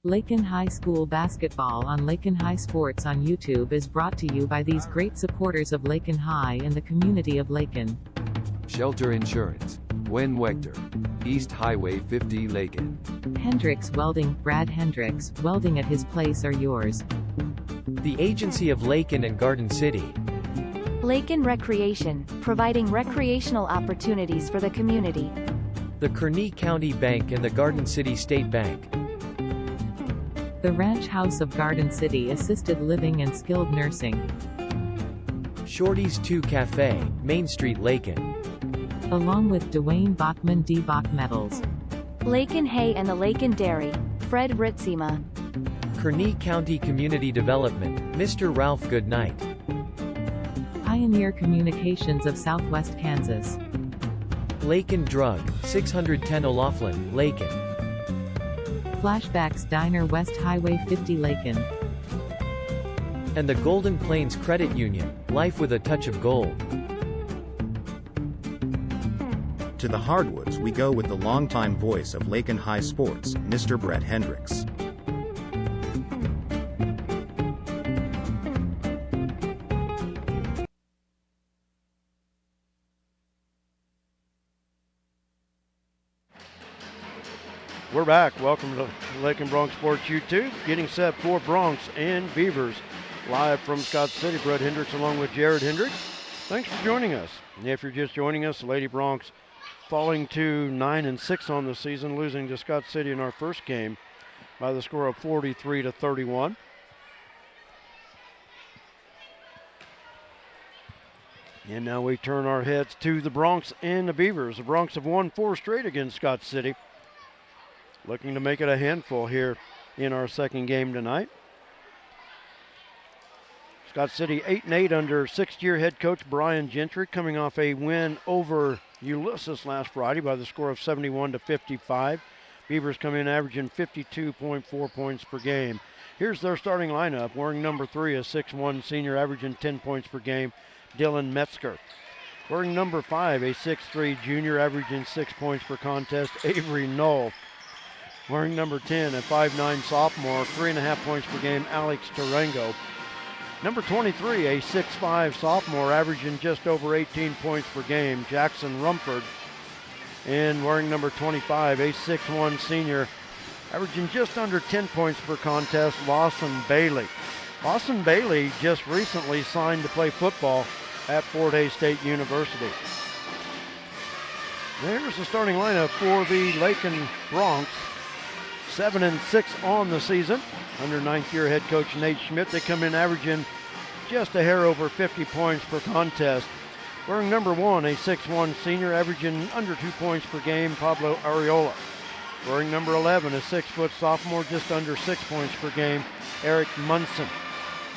Lakin High School basketball on Lakin High Sports on YouTube is brought to you by these great supporters of Lakin High and the community of Lakin. Shelter Insurance, Gwen Wechter, East Highway 50 Lakin. Hendricks Welding, Brad Hendricks, welding at his place are yours. The Agency of Lakin and Garden City. Lakin Recreation, providing recreational opportunities for the community. The Kearney County Bank and the Garden City State Bank. The Ranch House of Garden City Assisted Living and Skilled Nursing. Shorty's 2 Cafe, Main Street, Lakin. Along with Dwayne Bachman D. Bach Metals. Lakin Hay and the Lakin Dairy, Fred Ritzema. Kearney County Community Development, Mr. Ralph Goodnight. Pioneer Communications of Southwest Kansas. Lakin Drug, 610 O'Laughlin, Lakin. Flashbacks Diner West Highway 50 Lakin. And the Golden Plains Credit Union, life with a touch of gold. To the hardwoods we go with the longtime voice of Lakin High Sports, Mr. Brett Hendricks. We're back. Welcome to Lakin Bronx Sports YouTube. Getting set for Bronx and Beavers. Live from Scott City, Brett Hendricks along with Jared Hendricks. Thanks for joining us. If you're just joining us, the Lady Bronx falling to 9-6 on the season, losing to Scott City in our first game by the score of 43-31. And now we turn our heads to the Bronx and the Beavers. The Bronx have won 4 straight against Scott City. Looking to make it a handful here in our second game tonight. Scott City 8-8 under 6th-year head coach Brian Gentry, coming off a win over Ulysses last Friday by the score of 71-55. Beavers come in averaging 52.4 points per game. Here's their starting lineup. Wearing number 3, a 6'1 senior averaging 10 points per game, Dylan Metzger. Wearing number 5, a 6'3 junior averaging 6 points per contest, Avery Knoll. Wearing number 10, a 5'9 sophomore, 3.5 points per game, Alex Tarango. Number 23, a 6'5 sophomore, averaging just over 18 points per game, Jackson Rumford. And wearing number 25, a 6'1 senior, averaging just under 10 points per contest, Lawson Bailey. Lawson Bailey just recently signed to play football at Fort Hays State University. There's the starting lineup for the Lakin Bronx. 7-6 on the season. Under 9th-year head coach Nate Schmidt, they come in averaging just a hair over 50 points per contest. Wearing number 1, a 6'1 senior, averaging under 2 points per game, Pablo Areola. Wearing number 11, a 6' sophomore, just under 6 points per game, Eric Munson.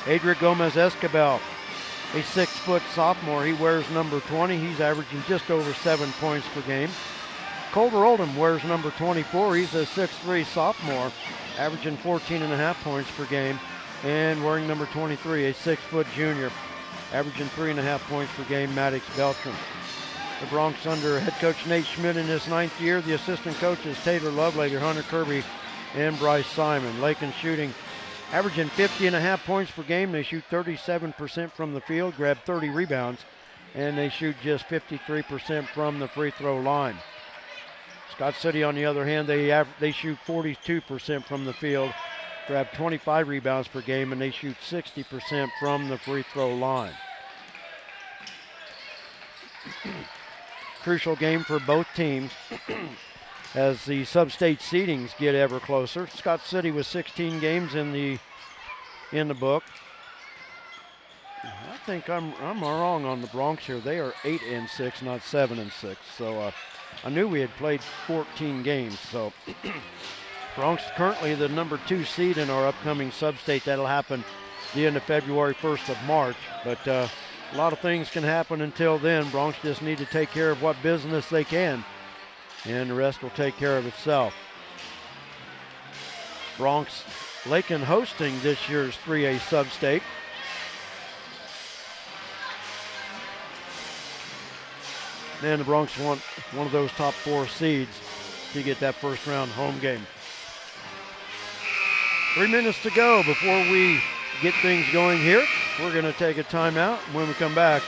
Adria Gomez Escabel, a 6' sophomore, he wears number 20. He's averaging just over 7 points per game. Culver Oldham wears number 24. He's a 6'3 sophomore, averaging 14.5 points per game. And wearing number 23, a 6' junior, averaging 3.5 points per game, Maddox Beltran. The Bronx under head coach Nate Schmidt in his 9th year. The assistant coaches Taylor Lovelady, Hunter Kirby, and Bryce Simon. Lakin shooting, averaging 50.5 points per game. They shoot 37% from the field, grab 30 rebounds, and they shoot just 53% from the free throw line. Scott City, on the other hand, they shoot 42% from the field, grab 25 rebounds per game, and they shoot 60% from the free throw line. Crucial game for both teams as the sub-state seedings get ever closer. Scott City with 16 games in the book. I think I'm wrong on the Bronx here. They are 8-6, not 7-6. So I knew we had played 14 games. So Bronx currently the number 2 seed in our upcoming sub-state. That'll happen the end of February, 1st of March. But a lot of things can happen until then. Bronx just need to take care of what business they can, and the rest will take care of itself. Bronx Lakin hosting this year's 3A sub-state. And the Bronx want one of those top 4 seeds to get that first round home game. 3 minutes to go before we get things going here. We're going to take a timeout. When we come back,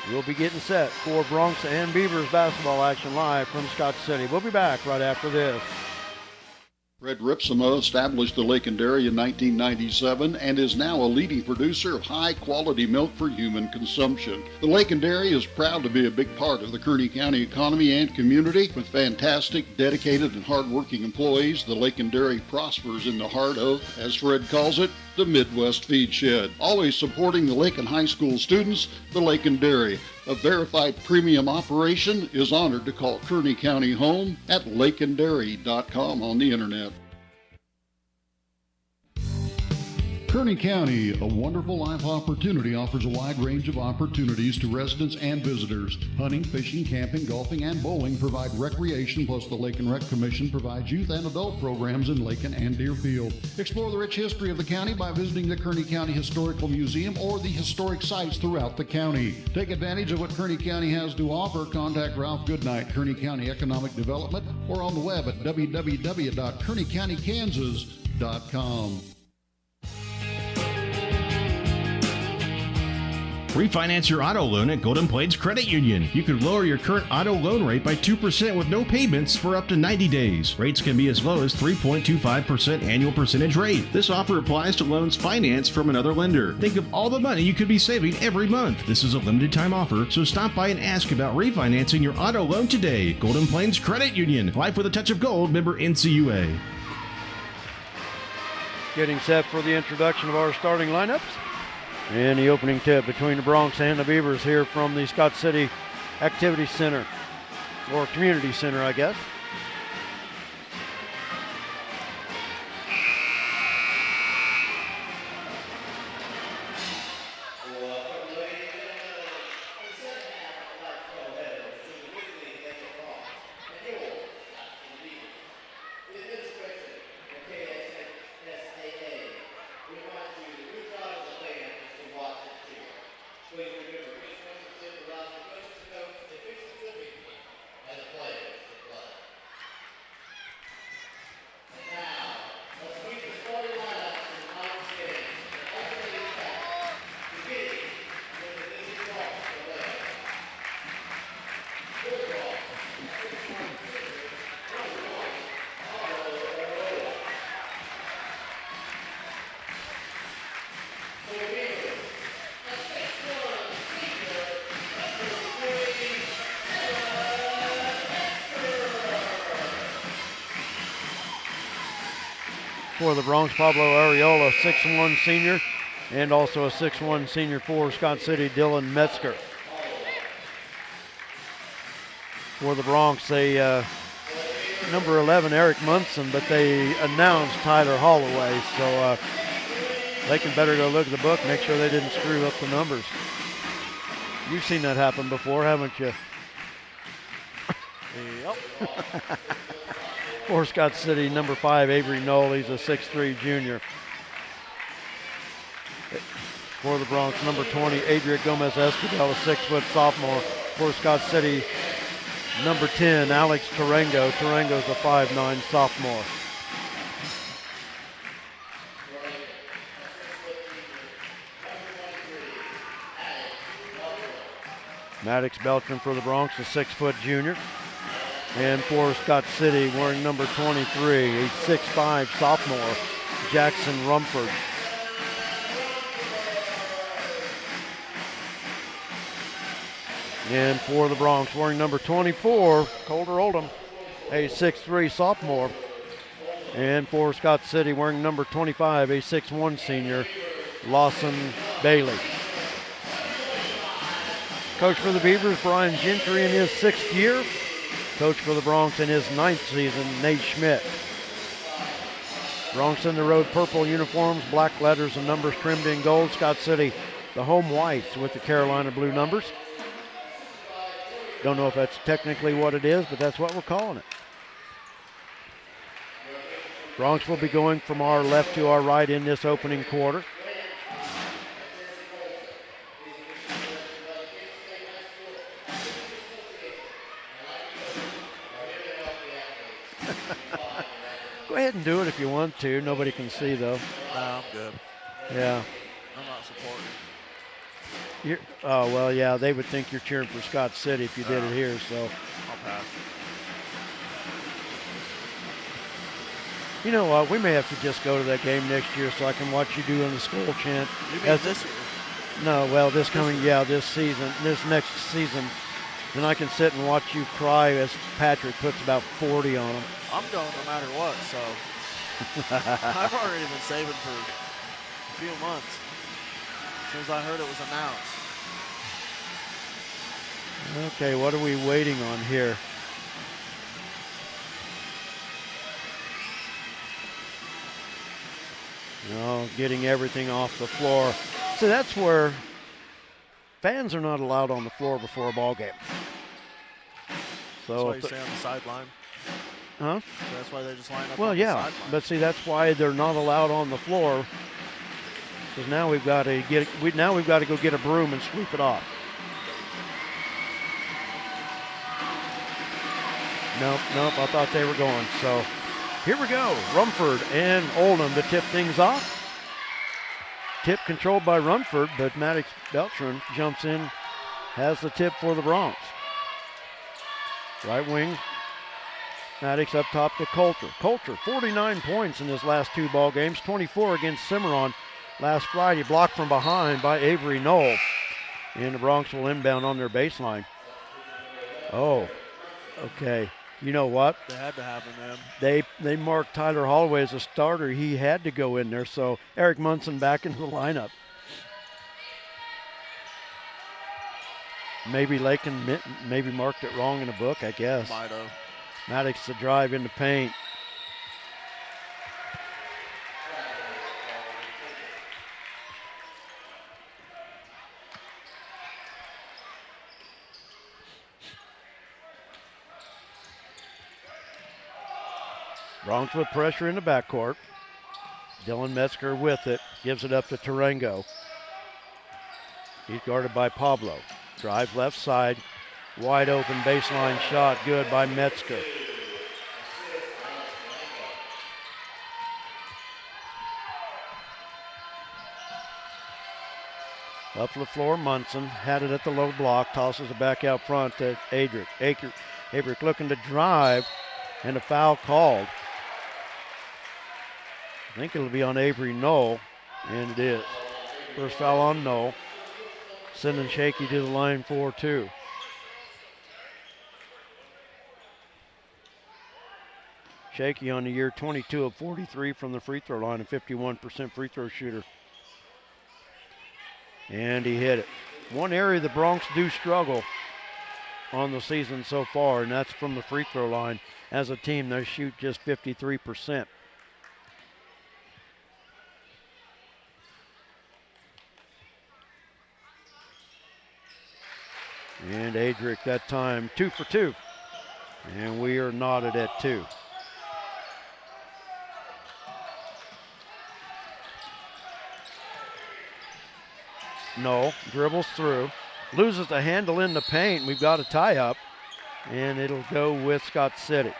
we'll be getting set for Bronx and Beavers basketball action live from Scott City. We'll be back right after this. Fred Ripsimo established the Lakin Dairy in 1997 and is now a leading producer of high-quality milk for human consumption. The Lakin Dairy is proud to be a big part of the Kearney County economy and community. With fantastic, dedicated, and hard-working employees, the Lakin Dairy prospers in the heart of, as Fred calls it, the Midwest Feed Shed. Always supporting the Lakin High School students, the Lakin Dairy, a verified premium operation, is honored to call Kearney County home at lakindairy.com on the internet. Kearney County, a wonderful life opportunity, offers a wide range of opportunities to residents and visitors. Hunting, fishing, camping, golfing, and bowling provide recreation, plus the Lake and Rec Commission provides youth and adult programs in Lakin and Deerfield. Explore the rich history of the county by visiting the Kearney County Historical Museum or the historic sites throughout the county. Take advantage of what Kearney County has to offer. Contact Ralph Goodnight, Kearney County Economic Development, or on the web at www.kearneycountykansas.com. Refinance your auto loan at Golden Plains Credit Union. You could lower your current auto loan rate by 2% with no payments for up to 90 days. Rates can be as low as 3.25% annual percentage rate. This offer applies to loans financed from another lender. Think of all the money you could be saving every month. This is a limited time offer, so stop by and ask about refinancing your auto loan today. Golden Plains Credit Union. Life with a touch of gold. Member NCUA. Getting set for the introduction of our starting lineups. And the opening tip between the Bronx and the Beavers here from the Scott City Activity Center, or Community Center, I guess. For the Bronx, Pablo Areola, 6'1" senior, and also a 6'1" senior for Scott City, Dylan Metzger. For the Bronx, number 11, Eric Munson, but they announced Tyler Holloway, so they can better go look at the book, make sure they didn't screw up the numbers. You've seen that happen before, haven't you? Yep. For Scott City, number 5, Avery Knoll. He's a 6'3" junior. For the Bronx, number 20, Adria Gomez Escudel, a 6-foot sophomore. For Scott City, number 10, Alex Tarango. Tarango's a 5'9" sophomore. Maddox Beltran for the Bronx, a 6-foot junior. And for Scott City, wearing number 23, a 6'5" sophomore, Jackson Rumford. And for the Bronx, wearing number 24, Colter Oldham, a 6'3" sophomore. And for Scott City, wearing number 25, a 6'1" senior, Lawson Bailey. Coach for the Beavers, Brian Gentry, in his 6th year. Coach for the Bronx in his 9th season, Nate Schmidt. Bronx in the road purple uniforms, black letters and numbers trimmed in gold. Scott City, the home whites with the Carolina blue numbers. Don't know if that's technically what it is, but that's what we're calling it. Bronx will be going from our left to our right in this opening quarter. Go ahead can do it if you want to. Nobody can see, though. No, I'm good. Yeah. I'm not supporting. Oh, well, yeah, they would think you're cheering for Scott City if you did it here, so. I'll pass. You know what? We may have to just go to that game next year so I can watch you doing the school chant. You mean this year? No, well, this season, this next season. Then I can sit and watch you cry as Patrick puts about 40 on them. I'm going no matter what, so. I've already been saving for a few months. As soon as I heard it was announced. Okay, what are we waiting on here? No, getting everything off the floor. So that's where fans are not allowed on the floor before a ball game. So that's why you stay on the sideline. Huh? So that's why they just line up. Well, on yeah, the sideline. but see, that's why they're not allowed on the floor. Because now we've got to go get a broom and sweep it off. Nope. I thought they were going. So here we go. Rumford and Oldham to tip things off. Tip controlled by Rumford, but Maddox Beltran jumps in, has the tip for the Bronx. Right wing, Maddox up top to Coulter. Coulter, 49 points in his last 2 ball games, 24 against Cimarron last Friday, blocked from behind by Avery Knoll. And the Bronx will inbound on their baseline. Oh, okay. You know what? They had to have him in. They marked Tyler Holloway as a starter. He had to go in there, so Eric Munson back into the lineup. Maybe Lakin marked it wrong in the book, I guess. Might have. Maddox to drive in the paint. Bronx with pressure in the backcourt. Dylan Metzger with it. Gives it up to Tarango. He's guarded by Pablo. Drive left side. Wide open baseline shot. Good by Metzger. Up to the floor, Munson had it at the low block. Tosses it back out front to Adric. Adric looking to drive. And a foul called. I think it'll be on Avery Knoll, and it is. First foul on Knoll. Sending Shaky to the line for 2. Shaky on the year, 22 of 43 from the free throw line, a 51% free throw shooter. And he hit it. One area the Bronx do struggle on the season so far, and that's from the free throw line. As a team, they shoot just 53%. And Adric that time 2 for 2. And we are knotted at 2. No, dribbles through. Loses the handle in the paint. We've got a tie up. And it'll go with Scott City.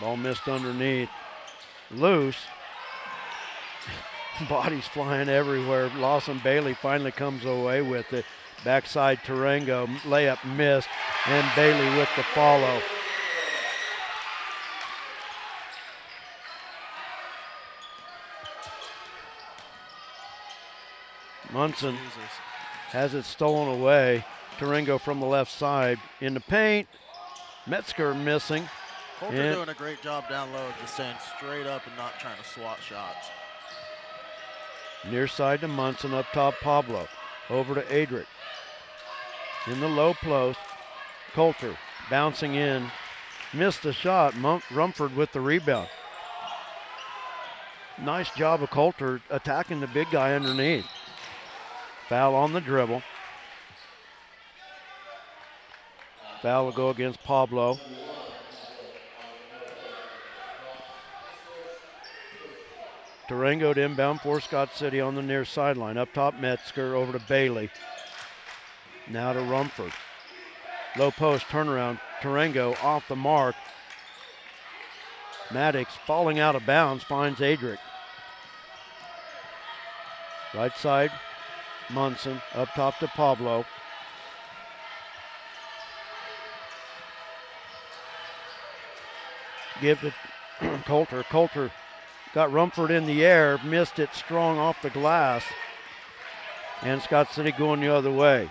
Ball missed underneath. Loose. Bodies flying everywhere. Lawson Bailey finally comes away with it. Backside Tarango. Layup missed. And Bailey with the follow. Munson has it stolen away. Tarango from the left side. In the paint. Metzger missing. Coulter doing a great job down low, just staying straight up and not trying to swat shots. Near side to Munson, up top Pablo. Over to Adric. In the low post, Coulter bouncing in. Missed the shot. Rumford with the rebound. Nice job of Coulter attacking the big guy underneath. Foul on the dribble. Foul will go against Pablo. Tarango to inbound for Scott City on the near sideline. Up top, Metzger over to Bailey. Now to Rumford. Low post turnaround. Tarango off the mark. Maddox falling out of bounds finds Adric. Right side, Munson. Up top to Pablo. Give to Coulter. Coulter got Rumford in the air, missed it strong off the glass. And Scott City going the other way.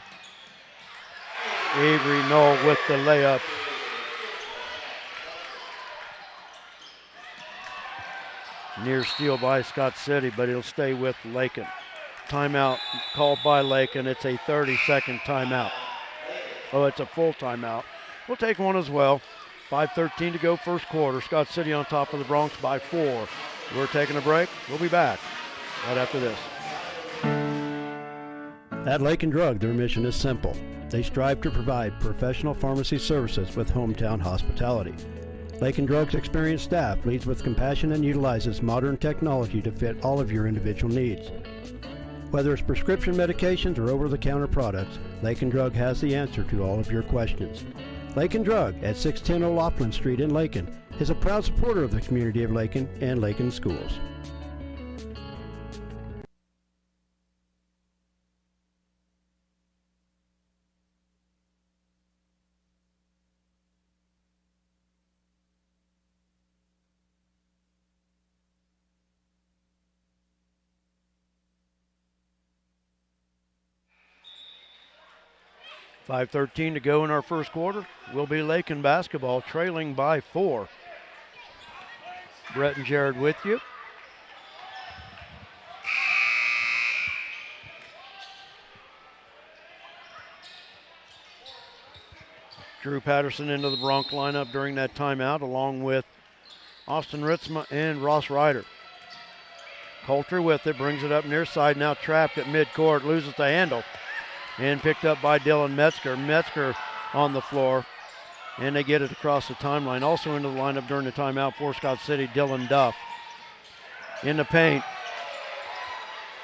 Avery Knoll with the layup. Near steal by Scott City, but he'll stay with Lakin. Timeout called by Lakin. It's a 30-second timeout. Oh, it's a full timeout. We'll take one as well. 5:13 to go first quarter. Scott City on top of the Bronx by 4. We're taking a break. We'll be back right after this. At Lakin Drug, their mission is simple. They strive to provide professional pharmacy services with hometown hospitality. Lakin Drug's experienced staff leads with compassion and utilizes modern technology to fit all of your individual needs. Whether it's prescription medications or over-the-counter products, Lakin Drug has the answer to all of your questions. Lakin Drug at 610 O'Loughlin Street in Lakin is a proud supporter of the community of Lakin and Lakin schools. .5:13 to go in our first quarter. Will be Lakin basketball trailing by 4. Brett and Jared with you. Drew Patterson into the Bronx lineup during that timeout, along with Austin Ritzma and Ross Ryder. Coulter with it, brings it up near side, now trapped at midcourt, loses the handle. And picked up by Dylan Metzger. Metzger on the floor. And they get it across the timeline. Also into the lineup during the timeout for Scott City, Dylan Duff. In the paint.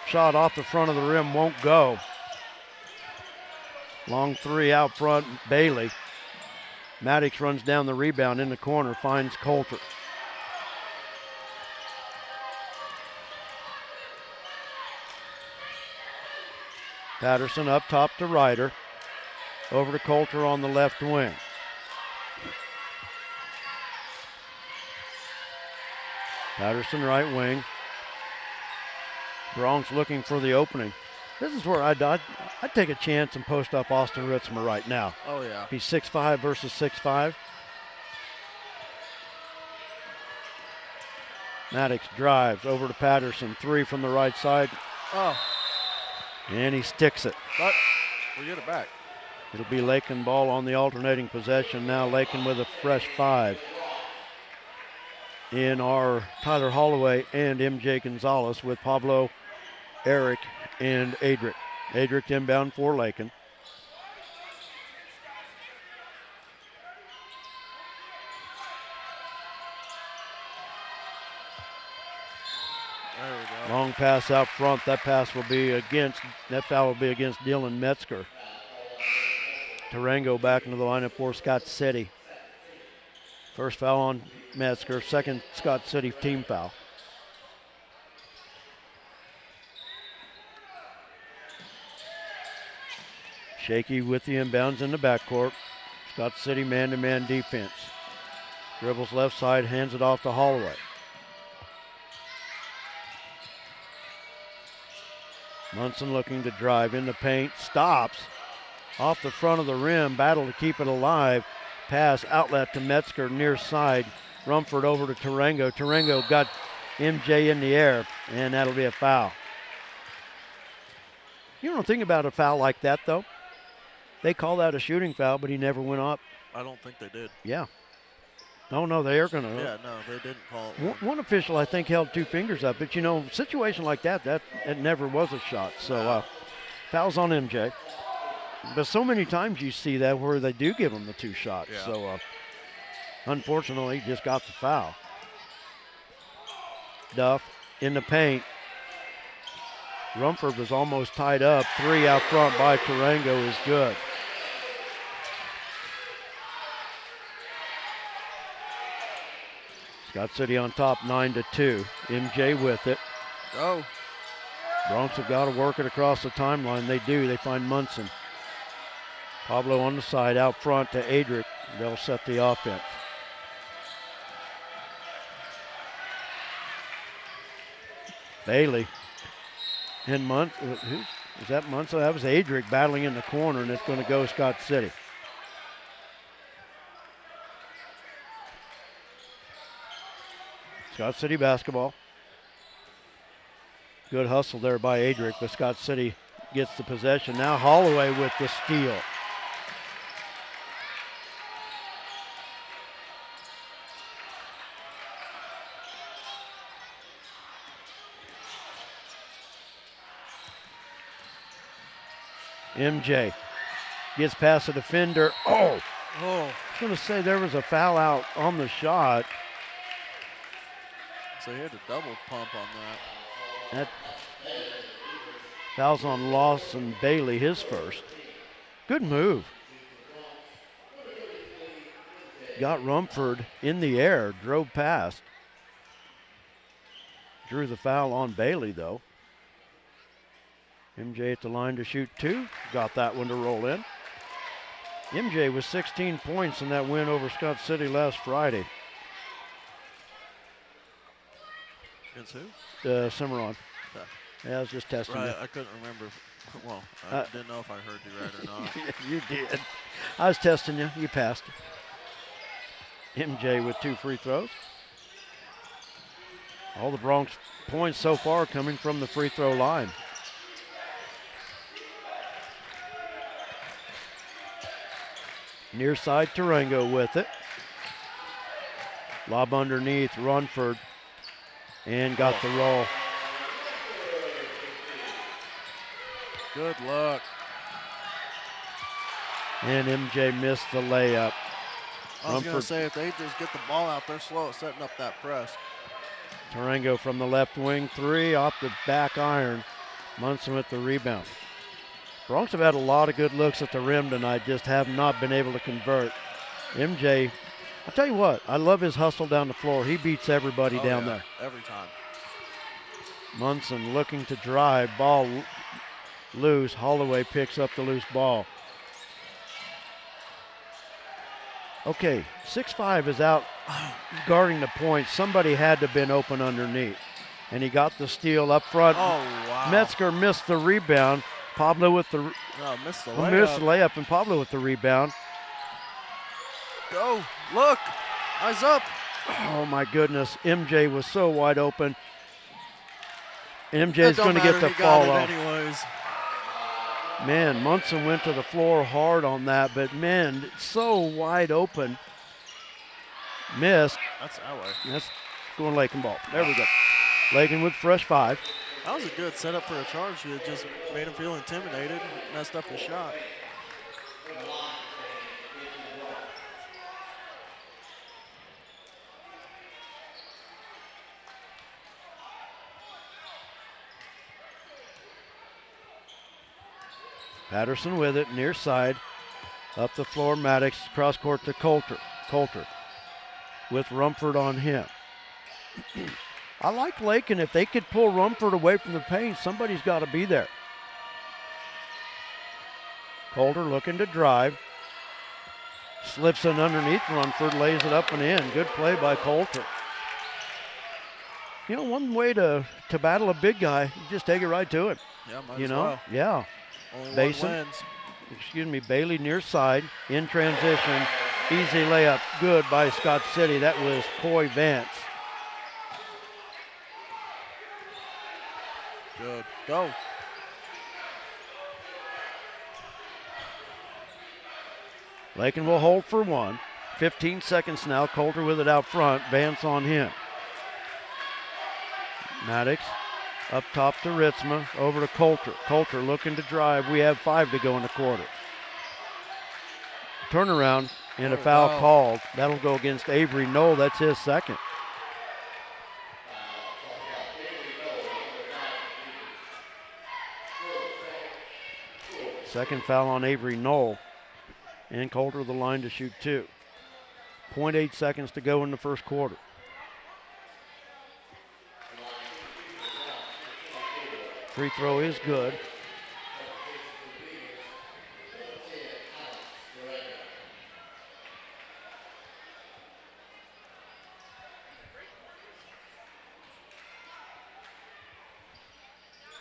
Shot off the front of the rim, won't go. Long three out front, Bailey. Maddox runs down the rebound in the corner, finds Coulter. Patterson up top to Ryder. Over to Coulter on the left wing. Patterson right wing. Bronx looking for the opening. This is where I'd take a chance and post up Austin Ritzma right now. Oh, yeah. He's 6'5" versus 6'5". Maddox drives over to Patterson. 3 from the right side. Oh. And he sticks it. But we get it back. It'll be Lakin ball on the alternating possession. Now Lakin with a fresh 5. In our Tyler Holloway and MJ Gonzalez with Pablo, Eric, and Adric. Adric inbound for Lakin. There we go. Long pass out front. That foul will be against Dylan Metzger. Tarango back into the lineup for Scott City. First foul on Metzger, second Scott City team foul. Shaky with the inbounds in the backcourt. Scott City man-to-man defense. Dribbles left side, hands it off to Holloway. Munson looking to drive in the paint, stops. Off the front of the rim, battle to keep it alive. Pass outlet to Metzger near side. Rumford over to Tarango. Tarango got MJ in the air, and that'll be a foul. You don't think about a foul like that, though. They call that a shooting foul, but he never went up. I don't think they did. Yeah. No, they are going to. Yeah, no, they didn't call it. One official, I think, held 2 fingers up. But, a situation like that it never was a shot. So, fouls on MJ. But so many times you see that where they do give him the 2 shots. Yeah. So, unfortunately, just got the foul. Duff in the paint. Rumford was almost tied up. 3 out front by Tarango is good. Scott City on top, 9-2. MJ with it. Go. Bronx have got to work it across the timeline. They do. They find Munson. Pablo on the side, out front to Adric. They'll set the offense. Bailey. And Munson. Is that Munson? That was Adric battling in the corner, and it's going to go Scott City. Scott City basketball. Good hustle there by Adric, but Scott City gets the possession. Now Holloway with the steal. MJ gets past the defender. Oh! I was going to say there was a foul out on the shot. So he had a double pump on that. That foul's on Lawson Bailey, his first. Good move. Got Rumford in the air, drove past. Drew the foul on Bailey, though. MJ at the line to shoot 2. Got that one to roll in. MJ with 16 points in that win over Scott City last Friday. Against who? Cimarron. Okay. Yeah, I was just testing Right, you. I couldn't remember. Well, I didn't know if I heard you right or not. You did. I was testing you. You passed. MJ with 2 free throws. All the Bronx points so far coming from the free throw line. Near side, Tarango with it. Lob underneath, Runford. And got the roll. Good luck. And MJ missed the layup. I was going to say, if they just get the ball out, they're slow at setting up that press. Tarango from the left wing, 3 off the back iron. Munson with the rebound. Bronx have had a lot of good looks at the rim tonight, just have not been able to convert. MJ, I'll tell you what, I love his hustle down the floor. He beats everybody down there. Every time. Munson looking to drive, ball loose. Holloway picks up the loose ball. Okay, 6'5" is out guarding the point. Somebody had to have been open underneath. And he got the steal up front. Oh, wow. Metzger missed the rebound. Pablo with the missed the layup, and Pablo with the rebound. Go, look, eyes up. Oh my goodness, MJ was so wide open. MJ's going to get the fall off. Anyways. Man, Munson went to the floor hard on that, but man, it's so wide open. Missed. That's our way. That's going Lakin ball. There we go. Lakin with fresh 5. That was a good setup for a charge. It just made him feel intimidated, messed up his shot. Patterson with it, near side. Up the floor, Maddox, cross court to Coulter. Coulter with Rumford on him. I like Lakin. If they could pull Rumford away from the paint, somebody's got to be there. Coulter looking to drive. Slips in underneath Rumford, lays it up and in. Good play by Coulter. You know, one way to battle a big guy, you just take it right to him. Yeah, might as well. Yeah. Only Basin, one wins. Bailey near side, in transition. Easy layup, good by Scott City. That was Coy Vance. Good. Go. Lakin will hold for 1. 15 seconds now. Coulter with it out front. Vance on him. Maddox up top to Ritzma. Over to Coulter. Coulter looking to drive. We have 5 to go in the quarter. Turnaround and a foul called. That'll go against Avery Knoll. That's his second. Second foul on Avery Knoll. And Coulter the line to shoot 2. 0.8 seconds to go in the first quarter. Free throw is good.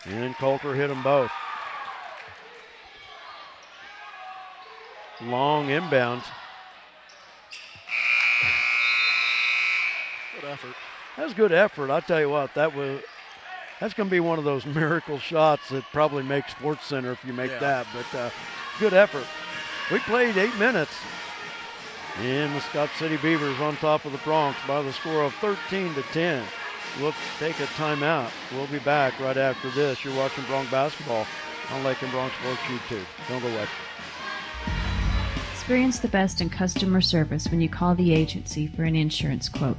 And Coulter hit them both. Long inbounds. Good effort. That's good effort. I tell you what, that's going to be one of those miracle shots that probably makes Sports Center if you make that. But good effort. We played 8 minutes. And the Scott City Beavers on top of the Bronx by the score of 13-10. We'll take a timeout. We'll be back right after this. You're watching Bronx basketball on Lakin Bronx Sports YouTube. Don't go away. Experience the best in customer service when you call the agency for an insurance quote.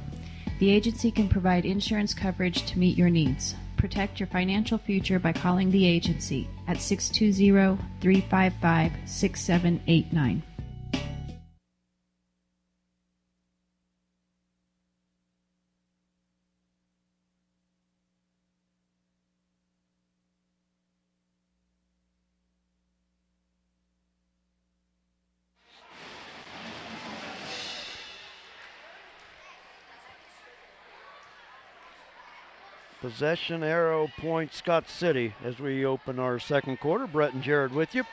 The agency can provide insurance coverage to meet your needs. Protect your financial future by calling the agency at 620-355-6789. Possession arrow point Scott City as we open our second quarter. Brett and Jared with you.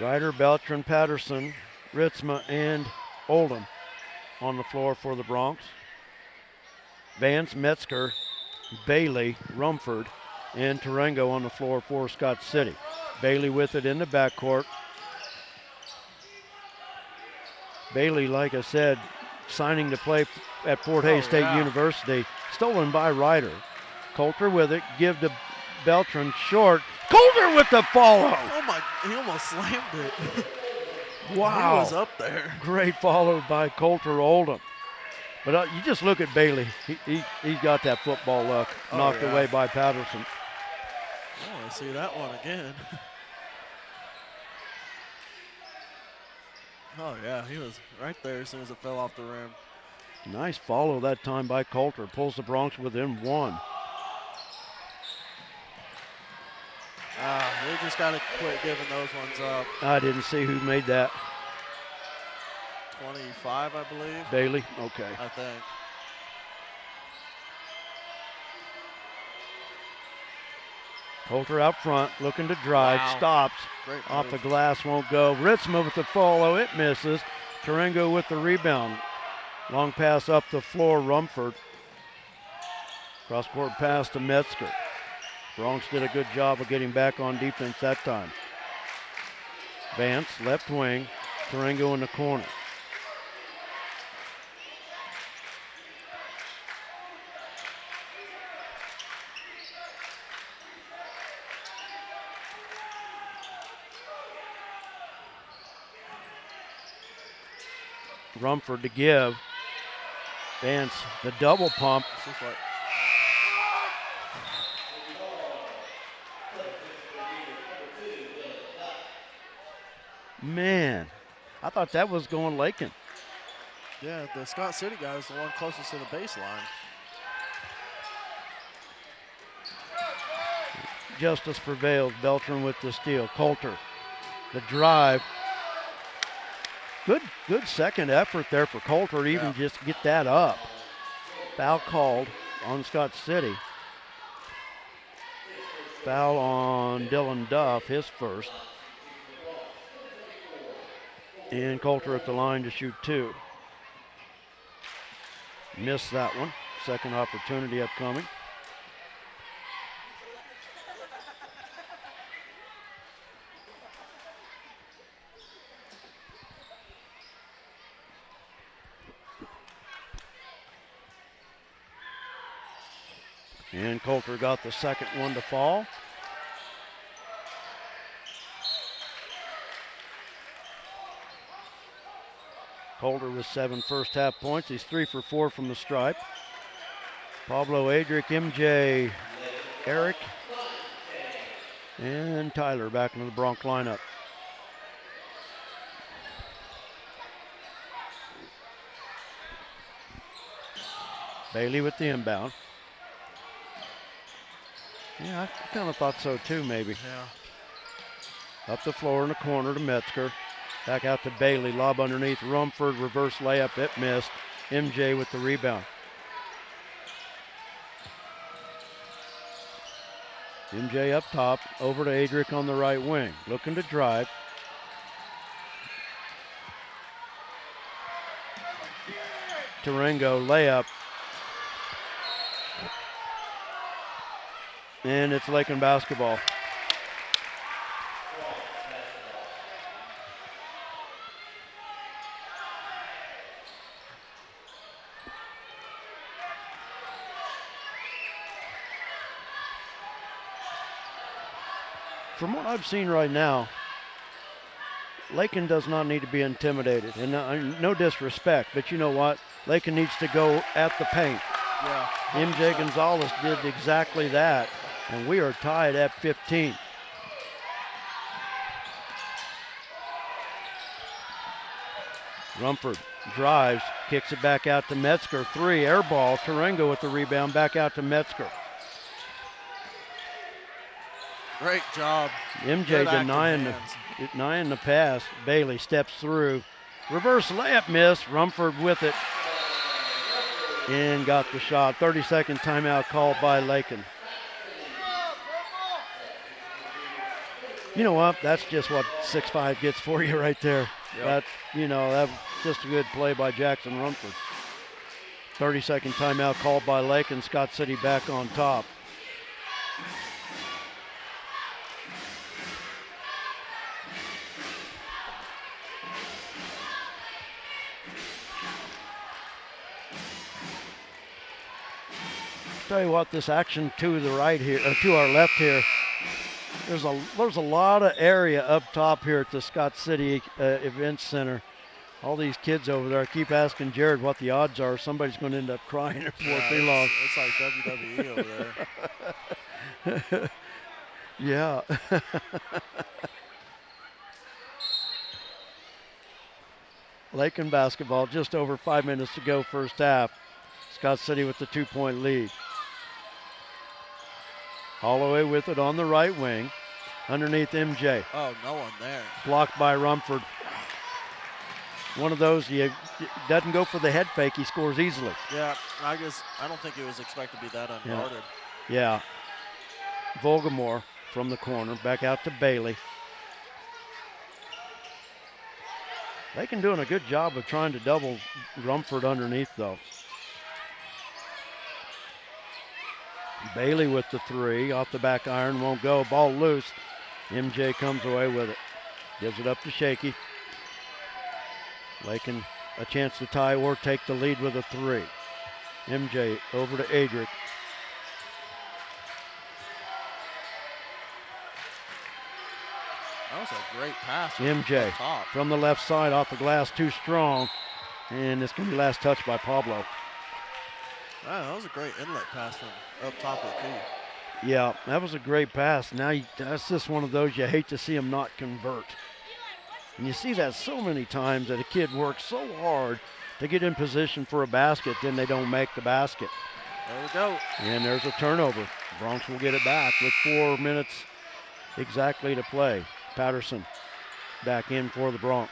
Ryder, Beltran, Patterson, Ritzma, and Oldham on the floor for the Bronx. Vance, Metzger, Bailey, Rumford, and Tarango on the floor for Scott City. Bailey with it in the backcourt. Bailey, like I said, signing to play at Fort Hays State University. Stolen by Ryder. Coulter with it, give to Beltran, short. Coulter with the follow. Oh my, he almost slammed it. Wow. He was up there. Great follow by Coulter Oldham. But you just look at Bailey. He got that football luck, knocked away by Patterson. I want to see that one again. Oh, yeah, he was right there as soon as it fell off the rim. Nice follow that time by Coulter. Pulls the Bronx within 1. We just got to quit giving those ones up. I didn't see who made that. 25, I believe. Bailey? Okay. I think. Coulter out front, looking to drive, stops. Great off move. the glass, won't go. Ritzma with the follow, it misses. Tarango with the rebound. Long pass up the floor, Rumford. Cross-court pass to Metzger. Bronx did a good job of getting back on defense that time. Vance, left wing. Tarango in the corner. Rumford to give. Vance, the double pump. Man, I thought that was going Lakin. Yeah, the Scott City guy is the one closest to the baseline. Justice prevails. Beltran with the steal. Coulter, the drive. Good second effort there for Coulter to even just get that up. Foul called on Scott City. Foul on Dylan Duff, his first. And Coulter at the line to shoot 2. Missed that one. Second opportunity upcoming. And Coulter got the second one to fall. Calder with 7 first half points. He's 3 for 4 from the stripe. Pablo, Adric, MJ, Eric, and Tyler back into the Bronx lineup. Bailey with the inbound. Yeah, I kind of thought so too, maybe. Yeah. Up the floor in the corner to Metzger. Back out to Bailey. Lob underneath. Rumford, reverse layup. It missed. MJ with the rebound. MJ up top. Over to Adric on the right wing. Looking to drive. Tarango layup. And it's Lakin basketball. From what I've seen right now, Lakin does not need to be intimidated. And no disrespect, but you know what? Lakin needs to go at the paint. Yeah. MJ Gonzalez did exactly that. And we are tied at 15. Rumford drives, kicks it back out to Metzger. 3, air ball. Tarango with the rebound, back out to Metzger. Great job. MJ denying the pass. Bailey steps through. Reverse layup miss. Rumford with it. And got the shot. 30-second timeout called by Lakin. You know what? That's just what 6'5" gets for you right there. Yep. That's just a good play by Jackson Rumford. 30-second timeout called by Lakin. Scott City back on top. Tell you what, this action to the right here, to our left here, there's a lot of area up top here at the Scott City Event Center. All these kids over there. I keep asking Jared what the odds are. Somebody's going to end up crying before too long. It's like WWE over there. Yeah. Lakin basketball, just over 5 minutes to go first half. Scott City with the 2-point lead. Holloway with it on the right wing. Underneath MJ. Oh, no one there. Blocked by Rumford. One of those, he doesn't go for the head fake, he scores easily. Yeah, I don't think he was expected to be that unguarded. Yeah. Volgamore from the corner, back out to Bailey. Lakin doing a good job of trying to double Rumford underneath, though. Bailey with the 3, off the back iron, won't go, ball loose. MJ comes away with it. Gives it up to Shaky. Lakin a chance to tie or take the lead with a 3. MJ over to Adric. That was a great pass. MJ from the left side, off the glass, too strong. And it's going to be last touch by Pablo. Wow, that was a great inlet pass from up top of the key. Yeah, that was a great pass. Now, that's just one of those you hate to see him not convert. And you see that so many times that a kid works so hard to get in position for a basket, then they don't make the basket. There we go. And there's a turnover. Bronx will get it back with 4 minutes exactly to play. Patterson back in for the Bronx.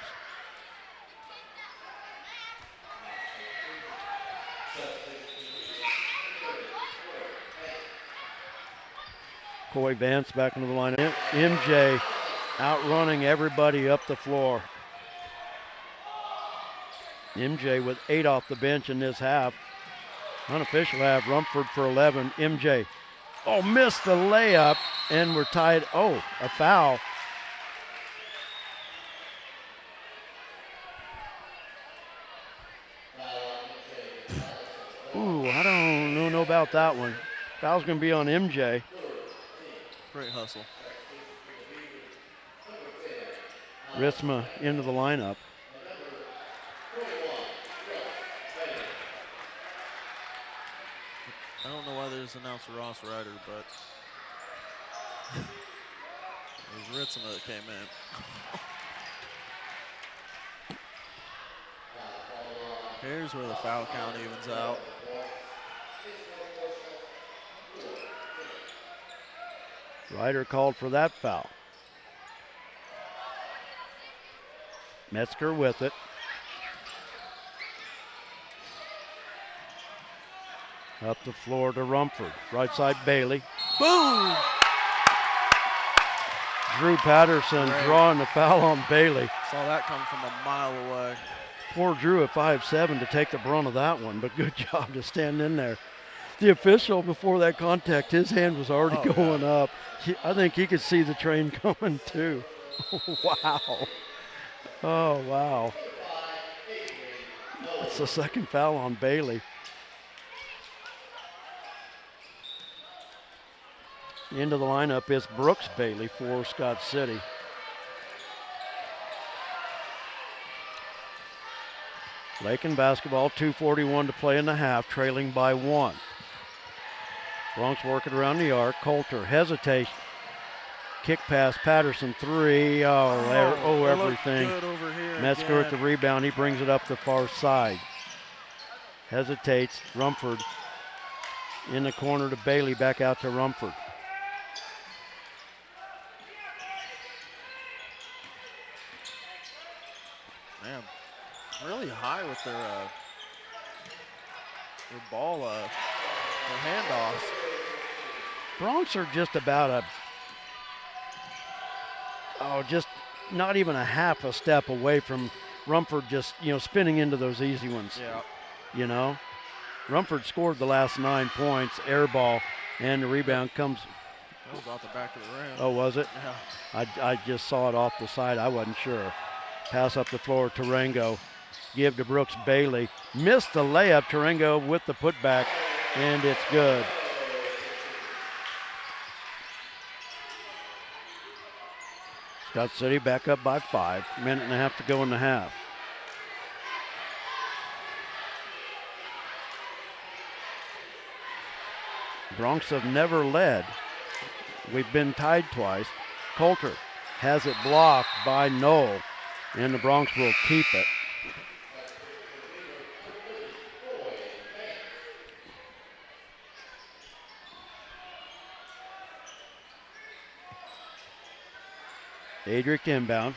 Coy Vance back into the line. MJ outrunning everybody up the floor. MJ with 8 off the bench in this half. Unofficial half, Rumford for 11. MJ, missed the layup, and we're tied. A foul. Ooh, I don't know about that one. Foul's going to be on MJ. Great hustle. Ritzma into the lineup. I don't know why they just announced Ross Ryder, but it was Ritzema that came in. Here's where the foul count evens out. Ryder called for that foul. Metzger with it. Up the floor to Rumford. Right side Bailey. Boom! Drew Patterson drawing the foul on Bailey. Saw that come from a mile away. Poor Drew at 5'7" to take the brunt of that one, but good job to stand in there. The official, before that contact, his hand was already going up. I think he could see the train coming too. Wow. Oh, wow. That's the second foul on Bailey. Into the lineup is Brooks Bailey for Scott City. Lakin basketball, 2:41 to play in the half, trailing by 1. Bronx working around the arc. Coulter hesitates. Kick pass, Patterson, 3. Everything. Metzger at the rebound. He brings it up the far side. Hesitates. Rumford in the corner to Bailey. Back out to Rumford. Man, really high with their ball, their handoffs. Bronx are just about just not even a half a step away from Rumford just, spinning into those easy ones. Yeah. Rumford scored the last 9 points, air ball, and the rebound comes. That was off the back of the rim. Oh, was it? Yeah. I just saw it off the side. I wasn't sure. Pass up the floor, Tarango. Give to Brooks Bailey. Missed the layup, Tarango with the putback, and it's good. Scott City back up by 5. Minute and a half to go in the half. Bronx have never led. We've been tied twice. Coulter has it blocked by Knoll, and the Bronx will keep it. Adric inbound.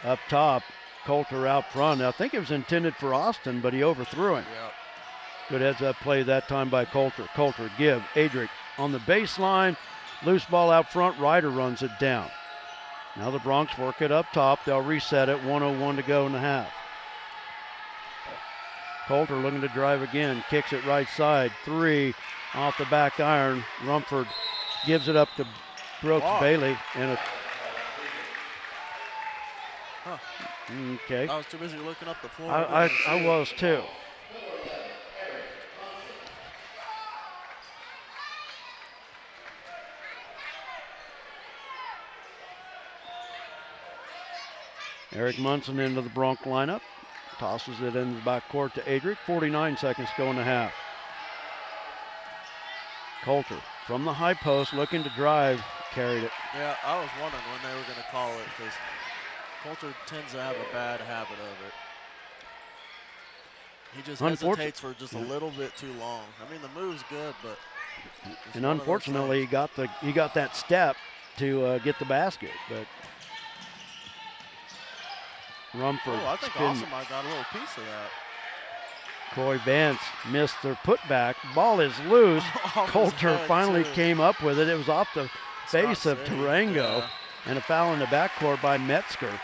Up top, Coulter out front. I think it was intended for Austin, but he overthrew him. Yep. Good heads-up play that time by Coulter. Coulter give. Adric on the baseline. Loose ball out front. Ryder runs it down. Now the Bronx work it up top. They'll reset it. 1:01 to go in the half. Coulter looking to drive again. Kicks it right side. 3 off the back iron. Rumford gives it up to Brooks Bailey. And okay. I was too busy looking up the floor. I was too. Eric Munson into the Bronx lineup. Tosses it in the backcourt to Adric. 49 seconds to go in the half. Coulter from the high post looking to drive. Carried it. Yeah, I was wondering when they were going to call it because Coulter tends to have a bad habit of it. He just hesitates for just a little bit too long. I mean, the move's good, but and unfortunately, he got that step to get the basket, but Rumford. I think Awesome got a little piece of that. Coy Vance missed their putback. Ball is loose. Coulter finally came up with it. It was off the face of Tarango, and a foul in the backcourt by Metzger.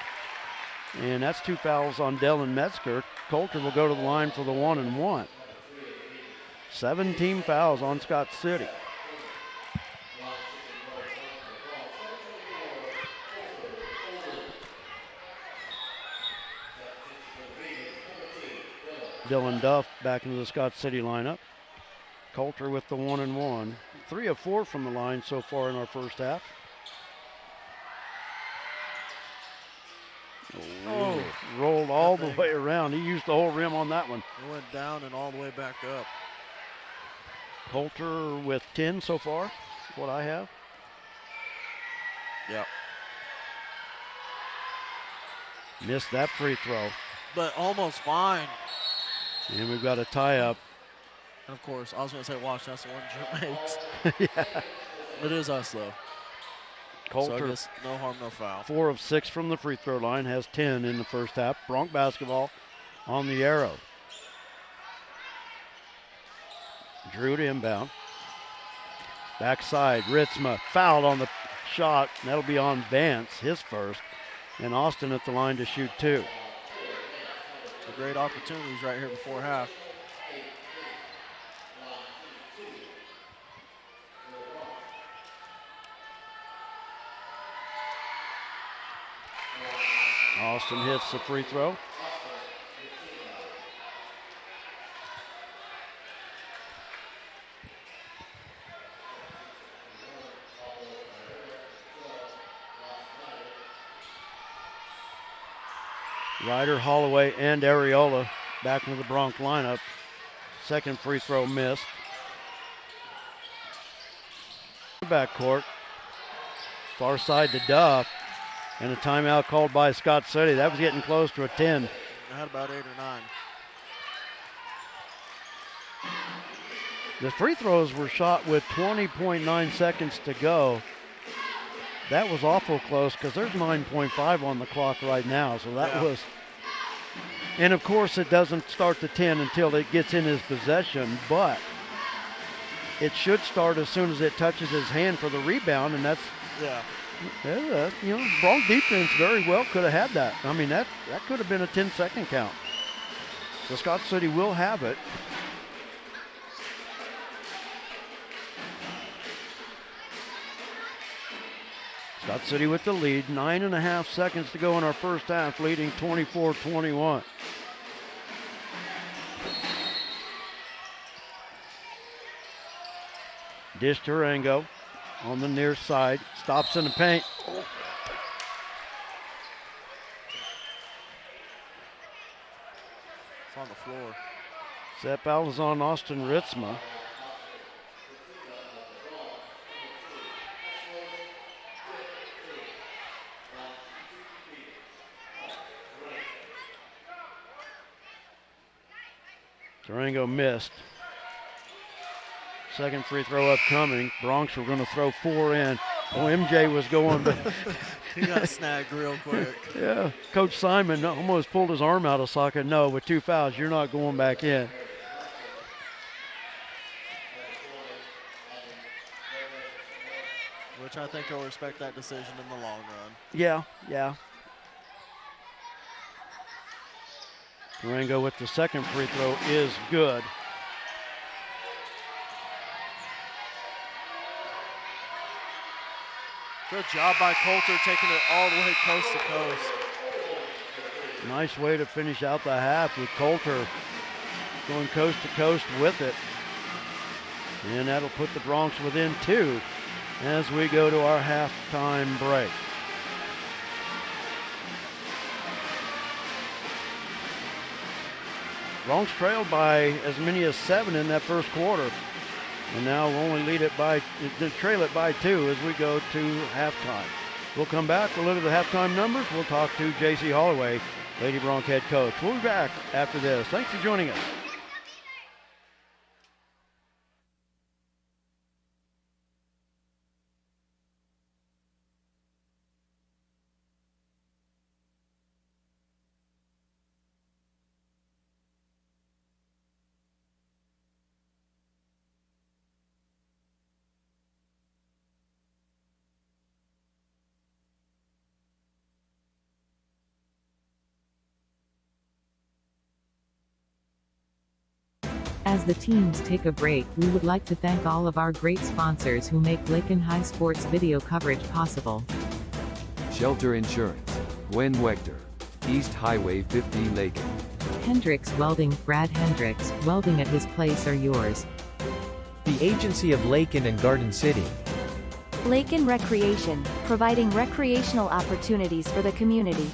And that's 2 fouls on Dylan Metzger. Coulter will go to the line for the 1-and-1. 17 fouls on Scott City. Dylan Duff back into the Scott City lineup. Coulter with the 1-and-1. 3 of 4 from the line so far in our first half. Oh. Rolled all the way around. He used the whole rim on that one. It went down and all the way back up. Coulter with 10 so far, what I have. Yep. Missed that free throw. But almost fine. And we've got a tie-up. And of course, I was going to say, watch, that's the one Drew makes. Yeah. It is us, though. Coulter, so I guess no harm, no foul. 4 of 6 from the free throw line, has 10 in the first half. Bronx basketball on the arrow. Drew to inbound. Backside, Ritzma fouled on the shot. That'll be on Vance, his first. And Austin at the line to shoot 2. The great opportunities right here before half. Austin hits the free throw. Ryder, Holloway, and Areola back into the Bronx lineup. Second free throw missed. Backcourt. Far side to Duff. And a timeout called by Scott City. That was getting close to a 10. I had about 8 or 9. The free throws were shot with 20.9 seconds to go. That was awful close because there's 9.5 on the clock right now. So that was, and of course it doesn't start to 10 until it gets in his possession, but it should start as soon as it touches his hand for the rebound, and that's, you know, Bronx defense very well could have had that. I mean, that could have been a 10-second count. So Scott City will have it. Scott City with the lead. 9.5 seconds to go in our first half, leading 24-21. Dish to Rango on the near side. Stops in the paint. It's on the floor. Set foul is on Austin Ritzma. Durango missed. Second free throw upcoming. Bronx were going to throw 4 in. Oh, MJ was going, but he got snagged real quick. Yeah, Coach Simon almost pulled his arm out of socket. No, with 2 fouls, you're not going back in. Which I think he'll respect that decision in the long run. Yeah. Durango with the second free throw is good. Good job by Coulter taking it all the way coast to coast. Nice way to finish out the half with Coulter going coast to coast with it. And that'll put the Bronx within 2 as we go to our halftime break. Bronx trailed by as many as 7 in that first quarter. And now we'll only trail it by 2 as we go to halftime. We'll come back, we'll look at the halftime numbers, we'll talk to J.C. Holloway, Lady Bronx head coach. We'll be back after this. Thanks for joining us. As the teams take a break, we would like to thank all of our great sponsors who make Lakin High Sports video coverage possible. Shelter Insurance, Gwen Wechter, East Highway 50 Lakin. Hendricks Welding, Brad Hendricks, welding at his place are yours. The Agency of Lakin and Garden City. Lakin Recreation, providing recreational opportunities for the community.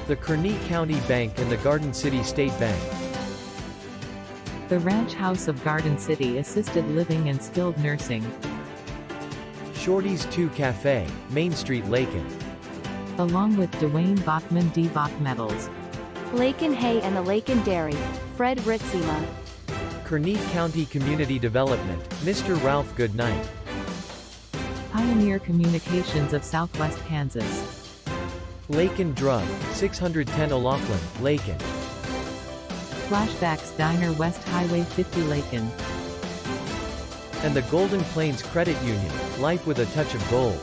The Kearney County Bank and the Garden City State Bank. The Ranch House of Garden City Assisted Living and Skilled Nursing. Shorty's 2 Cafe, Main Street, Lakin. Along with Dwayne Bachman D. Bach Metals. Lakin Hay and the Lakin Dairy, Fred Ritzema. Kearney County Community Development, Mr. Ralph Goodnight. Pioneer Communications of Southwest Kansas. Lakin Drug, 610 O'Loughlin, Lakin. Flashbacks Diner West Highway 50 Lakin. And the Golden Plains Credit Union, life with a touch of gold.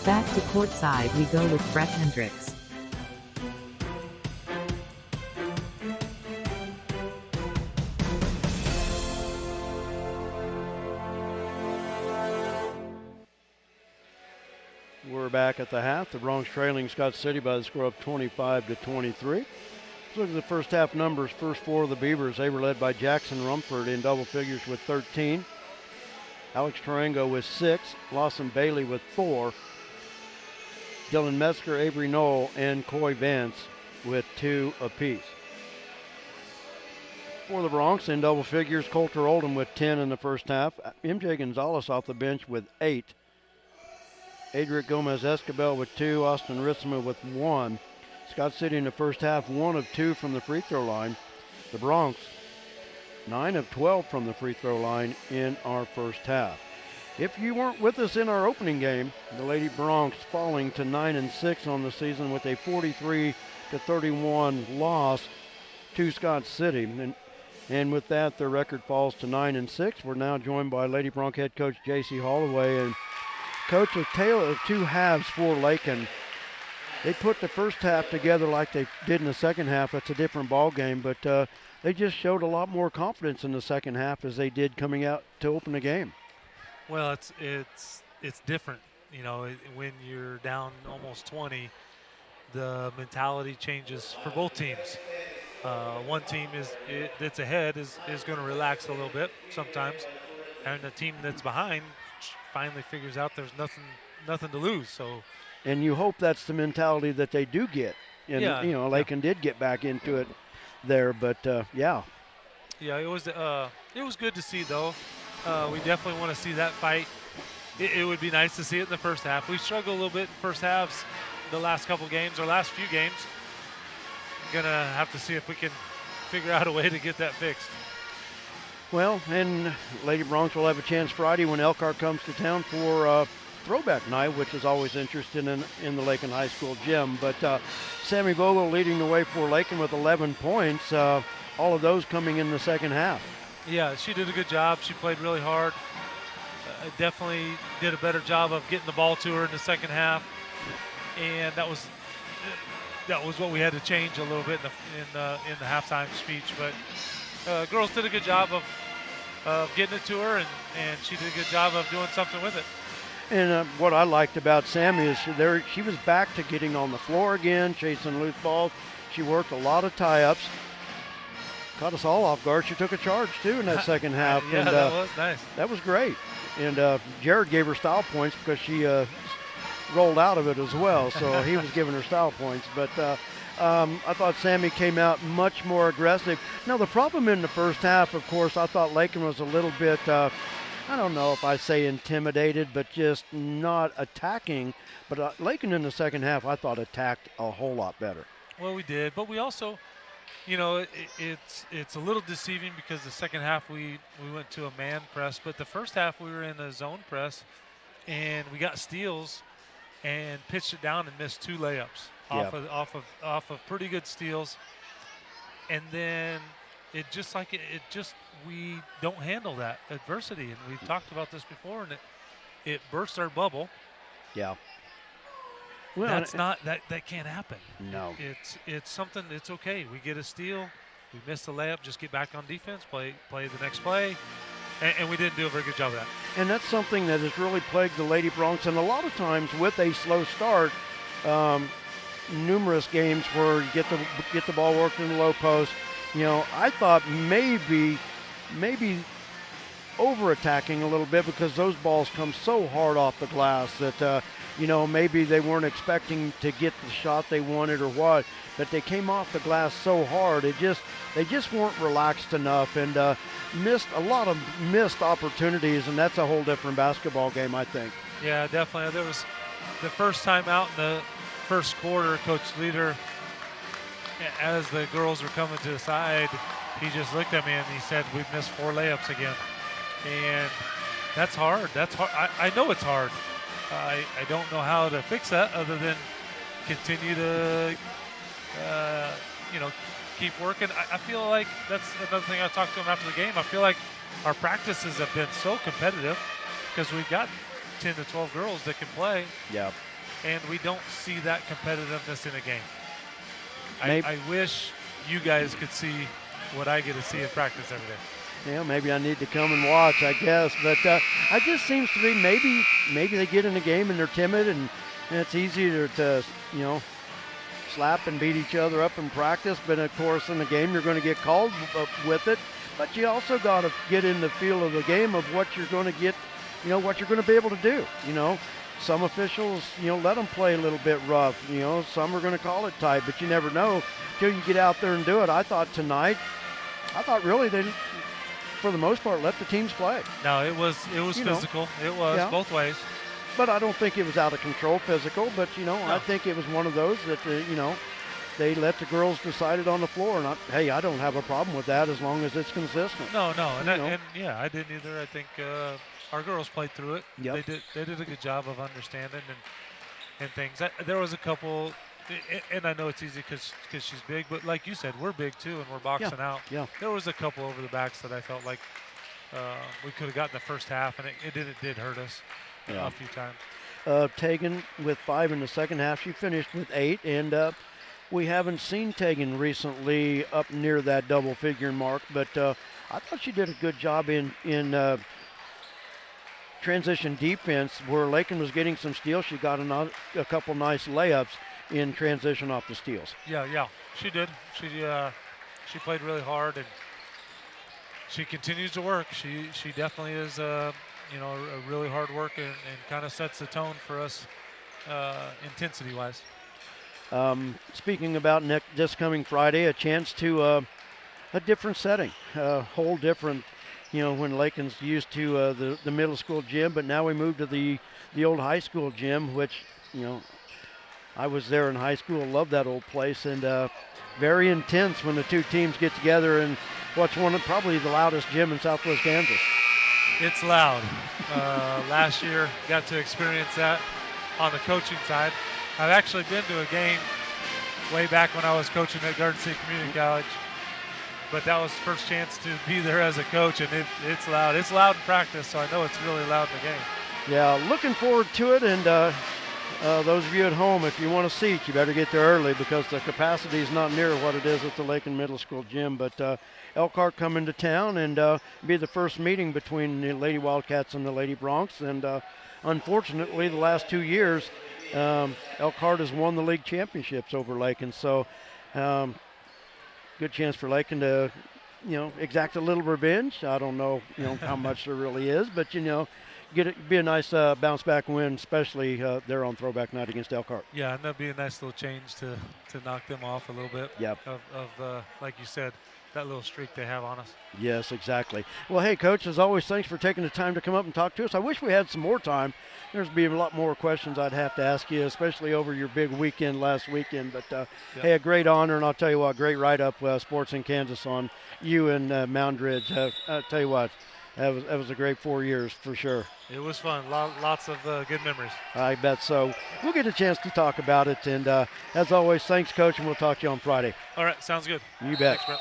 Back to courtside we go with Brett Hendricks. We're back at the half. The Bronx trailing Scott City by the score of 25-23. Let's look at the first half numbers. First four of the Beavers, they were led by Jackson Rumford in double figures with 13. Alex Tarango with 6. Lawson Bailey with 4. Dylan Metzger, Avery Knoll, and Coy Vance with 2 apiece. For the Bronx in double figures, Coulter Oldham with 10 in the first half. MJ Gonzalez off the bench with 8. Adric Gomez Escabel with 2. Austin Ritzma with 1. Scott City in the first half, 1 of 2 from the free throw line. The Bronx, 9 of 12 from the free throw line in our first half. If you weren't with us in our opening game, the Lady Bronx falling to 9-6 on the season with a 43-31 loss to Scott City. And with that, their record falls to 9-6. We're now joined by Lady Bronx head coach J.C. Holloway. And coach, a tale of two halves for Lakin. They put the first half together like they did in the second half. That's a different ball game, but they just showed a lot more confidence in the second half as they did coming out to open the game. Well, it's different. You know, when you're down almost 20, the mentality changes for both teams. One team that's ahead is going to relax a little bit sometimes, and the team that's behind finally figures out there's nothing to lose. So, and you hope that's the mentality that they do get. And yeah, you know, Lakin did get back into it there, but yeah. Yeah, it was good to see though. We definitely want to see that fight. It would be nice to see it in the first half. We struggled a little bit in first halves the last couple games, or last few games. Gonna have to see if we can figure out a way to get that fixed. Well, and Lady Bronx will have a chance Friday when Elkhart comes to town for throwback night, which is always interesting in the Lakin High School gym. But Sammy Vogel leading the way for Lakin with 11 points, all of those coming in the second half. Yeah, she did a good job. She played really hard. Definitely did a better job of getting the ball to her in the second half, and that was what we had to change a little bit in the halftime speech. But girls did a good job of getting it to her, and she did a good job of doing something with it. And what I liked about Sammy is she was back to getting on the floor again, chasing loose balls. She worked a lot of tie-ups. Caught us all off guard. She took a charge, too, in that second half. Yeah, and, that was nice. That was great. And Jared gave her style points because she rolled out of it as well, so he was giving her style points. But I thought Sammy came out much more aggressive. Now, the problem in the first half, of course, I thought Lakin was a little bit, I don't know if I say intimidated, but just not attacking. But Lakin in the second half, I thought attacked a whole lot better. Well, we did, but we also, you know, it's a little deceiving because the second half we went to a man press, but the first half we were in a zone press, and we got steals and pitched it down and missed 2 layups off of pretty good steals, and then we don't handle that adversity, and we've talked about this before, and it bursts our bubble. Yeah. Well, that can't happen. No. It's something. It's okay. We get a steal, we miss the layup, just get back on defense, play the next play, and we didn't do a very good job of that. And that's something that has really plagued the Lady Bronx, and a lot of times with a slow start, numerous games where you get the ball worked in the low post. You know, I thought maybe over attacking a little bit because those balls come so hard off the glass that maybe they weren't expecting to get the shot they wanted or what, but they came off the glass so hard. They just weren't relaxed enough and missed a lot of missed opportunities, and that's a whole different basketball game, I think. Yeah, definitely. There was the first time out in the first quarter, Coach Leader, as the girls were coming to the side, he just looked at me and he said, "We've missed 4 layups again." And that's hard. That's hard. I know it's hard. I don't know how to fix that other than continue to, keep working. I feel like that's another thing I talked to him after the game. I feel like our practices have been so competitive because we've got 10 to 12 girls that can play. Yeah. And we don't see that competitiveness in a game. Maybe. I wish you guys could see what I get to see in practice every day. Yeah, maybe I need to come and watch, I guess. But it just seems to be maybe they get in a game and they're timid, and it's easier to slap and beat each other up in practice. But of course, in the game, you're going to get called with it. But you also got to get in the feel of the game of what you're going to get, what you're going to be able to do. Some officials, let them play a little bit rough. Some are going to call it tight, but you never know till you get out there and do it. I thought really they, for the most part, let the teams play. No, it was physical. It was both ways. But I don't think it was out of control physical. But no. I think it was one of those that they let the girls decide it on the floor. And I don't have a problem with that as long as it's consistent. No, and I didn't either. I think our girls played through it. Yep. They did a good job of understanding and things. There was a couple, and I know it's easy because she's big, but like you said, we're big too, and we're boxing out. Yeah. There was a couple over the backs that I felt like we could have gotten the first half, and it did hurt us a few times. Tegan with 5 in the second half. She finished with 8, and we haven't seen Tegan recently up near that double-figure mark, but I thought she did a good job in transition defense where Lakin was getting some steals. She got a couple nice layups in transition off the steals. Yeah, she did. She played really hard, and she continues to work. She definitely is a really hard worker and kind of sets the tone for us intensity-wise. Speaking about this coming Friday, a chance to a different setting, a whole different. When Lakin's used to the middle school gym, but now we moved to the old high school gym, which, I was there in high school, loved that old place, and very intense when the two teams get together and watch one of probably the loudest gym in Southwest Kansas. It's loud. Last year, got to experience that on the coaching side. I've actually been to a game way back when I was coaching at Garden City Community College. But that was the first chance to be there as a coach, and it's loud. It's loud in practice, so I know it's really loud in the game. Yeah, looking forward to it, and those of you at home, if you want a seat, you better get there early because the capacity is not near what it is at the Lakin Middle School gym. But Elkhart coming to town and be the first meeting between the Lady Wildcats and the Lady Broncs, and unfortunately, the last 2 years, Elkhart has won the league championships over Lakin, so good chance for Lakin to, exact a little revenge. I don't know, how much there really is, but be a nice bounce back win, especially there on throwback night against Elkhart. Yeah, and that'd be a nice little change to knock them off a little bit. Yep. Of like you said, that little streak they have on us. Yes, exactly. Well, hey, Coach, as always, thanks for taking the time to come up and talk to us. I wish we had some more time. There's be a lot more questions I'd have to ask you, especially over your big weekend last weekend. But, hey, a great honor, and I'll tell you what, great write-up, Sports in Kansas on you and Moundridge. I'll tell you what, that was a great 4 years for sure. It was fun. Lots of good memories. I bet so. We'll get a chance to talk about it. And as always, thanks, Coach, and we'll talk to you on Friday. All right, sounds good. You bet. Thanks, Brett.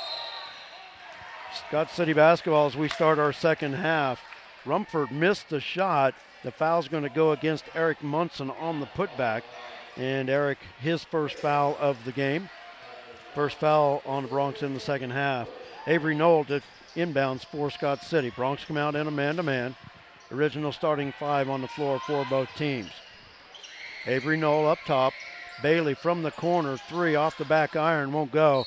Scott City basketball as we start our second half. Rumford missed the shot. The foul's going to go against Eric Munson on the putback. And Eric, his first foul of the game. First foul on the Broncs in the second half. Avery Knoll to inbounds for Scott City. Broncs come out in a man-to-man. Original starting 5 on the floor for both teams. Avery Knoll up top. Bailey from the corner, 3 off the back iron, won't go.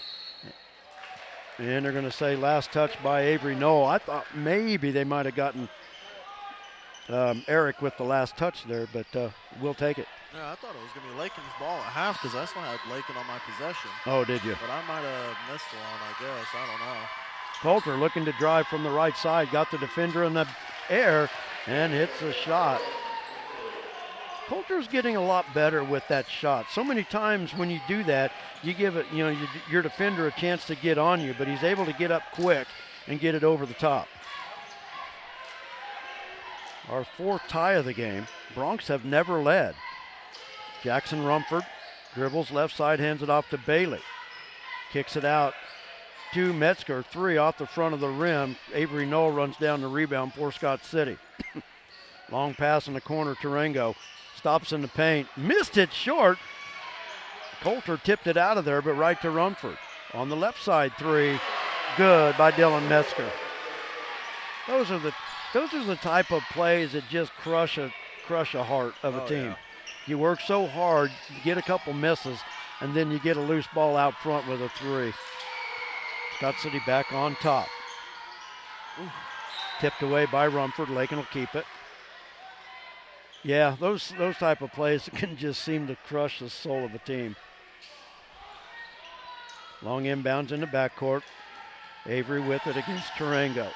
And they're going to say last touch by Avery Knoll. I thought maybe they might have gotten Eric with the last touch there, but we'll take it. Yeah, I thought it was going to be Lakin's ball at half because that's when I had Lakin on my possession. Oh, did you? But I might have missed one, I guess. I don't know. Coulter looking to drive from the right side, got the defender in the air and hits the shot. Coulter's getting a lot better with that shot. So many times when you do that, you give it, your defender a chance to get on you, but he's able to get up quick and get it over the top. Our fourth tie of the game. Bronx have never led. Jackson Rumford dribbles left side, hands it off to Bailey. Kicks it out to Metzger, 3 off the front of the rim. Avery Knoll runs down the rebound for Scott City. Long pass in the corner, Tarango stops in the paint, missed it short. Coulter tipped it out of there, but right to Rumford. On the left side, 3, good by Dylan Metzger. Those are the type of plays that just crush a heart of a team. Yeah. You work so hard, you get a couple misses, and then you get a loose ball out front with a 3. Scott City back on top. Ooh. Tipped away by Rumford. Lakin will keep it. Yeah, those type of plays can just seem to crush the soul of a team. Long inbounds in the backcourt. Avery with it against Tarango.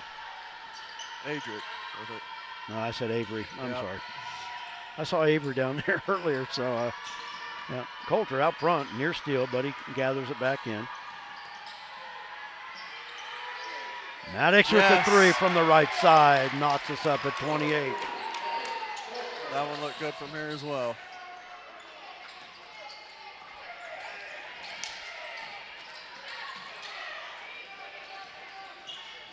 Adric with it. No, I said Avery. I'm sorry. I saw Avery down there earlier, so yeah. Coulter out front, near steal, but he gathers it back in. Maddox with the 3 from the right side, knocks us up at 28. That one looked good from here as well.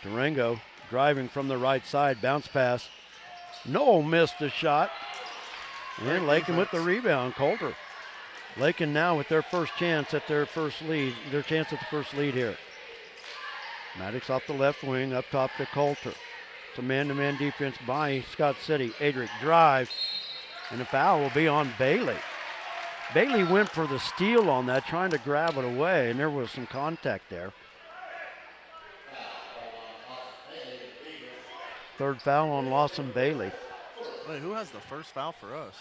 Tarango driving from the right side, bounce pass. Noel missed the shot. And Lakin with the rebound, Coulter. Lakin now with their first chance at their first lead, the first lead here. Maddox off the left wing, up top to Coulter. It's a man-to-man defense by Scott City. Adric drive, and the foul will be on Bailey. Bailey went for the steal on that, trying to grab it away, and there was some contact there. Third foul on Lawson Bailey. Wait, who has the first foul for us?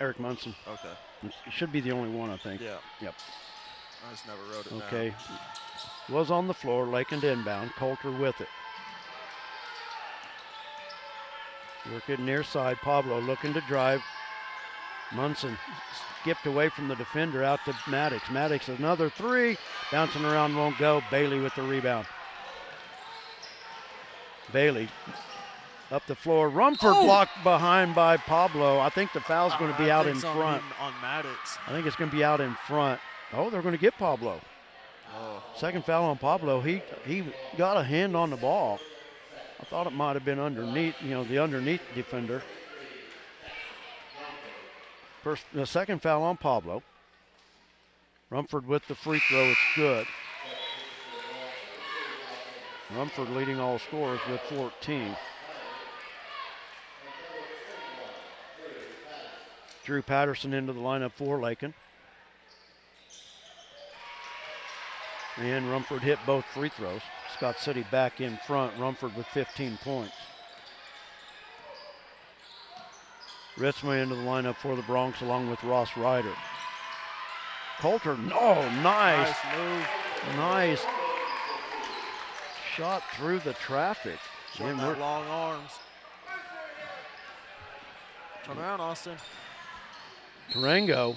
Eric Munson. Okay. It should be the only one, I think. Yeah. Yep. I just never wrote it down. Okay. Was on the floor, Lakin to inbound, Coulter with it. Work it near side, Pablo looking to drive. Munson skipped away from the defender out to Maddox. Maddox another 3, bouncing around, won't go. Bailey with the rebound. Bailey up the floor. Rumford blocked behind by Pablo. I think the foul's going to be out in front. On Maddox. I think it's going to be out in front. Oh, they're going to get Pablo. Oh. Second foul on Pablo. He got a hand on the ball. I thought it might have been underneath, the underneath defender. The second foul on Pablo. Rumford with the free throw. It's good. Rumford leading all scorers with 14. Drew Patterson into the lineup for Lakin. And Rumford hit both free throws. Scott City back in front. Rumford with 15 points. Ritzma into the lineup for the Bronx along with Ross Ryder. Coulter, nice move. Nice shot through the traffic. Showing that long arms. Turn around, Austin. Tarango.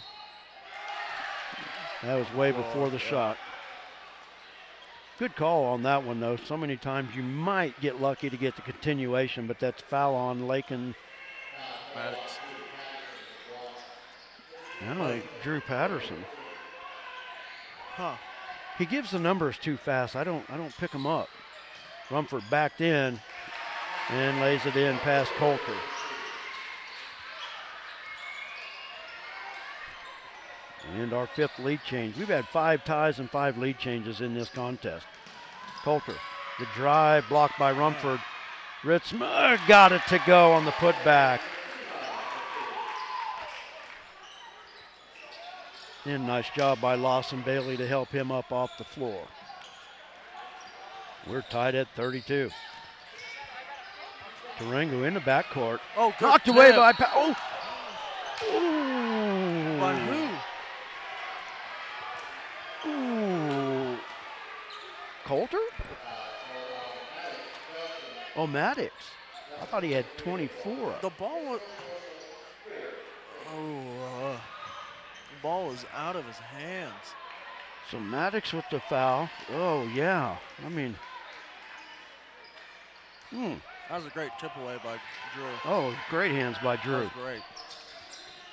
That was way before the shot. Good call on that one, though. So many times you might get lucky to get the continuation, but that's foul on Lakin. Maddox. Now Drew Patterson. Huh. He gives the numbers too fast. I don't pick them up. Rumford backed in and lays it in past Coulter. And our 5th lead change. We've had 5 ties and 5 lead changes in this contest. Coulter, the drive blocked by Rumford. Ritzma got it to go on the putback. And nice job by Lawson Bailey to help him up off the floor. We're tied at 32. Tarango in the backcourt. Oh, good knocked away tip. by Ooh. By who? Ooh. Coulter? Oh, Maddox. I thought he had 24. The ball was. The ball was out of his hands. So Maddox with the foul. Oh, yeah. I mean. That was a great tip away by Drew. Oh, great hands by Drew. That was great.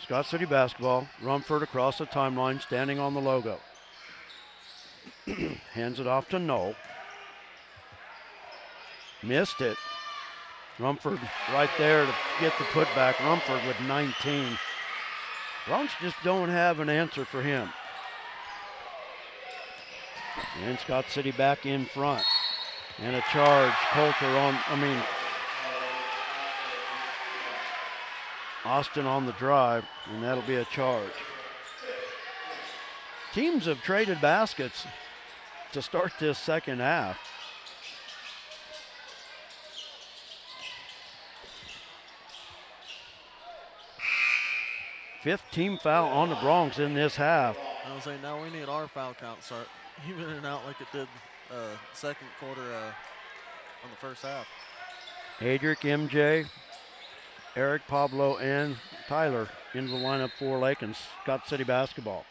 Scott City basketball. Rumford across the timeline, standing on the logo. Hands it off to Knoll. Missed it. Rumford right there to get the putback. Rumford with 19. Bronx just don't have an answer for him. And Scott City back in front. And a charge. Coulter Austin on the drive, and that'll be a charge. Teams have traded baskets to start this second half. Fifth team foul on the Bronx in this half. I was saying, now we need our foul count to start evening out like it did second quarter on the first half. Adric, MJ, Eric, Pablo, and Tyler into the lineup for Lakin Scott City basketball.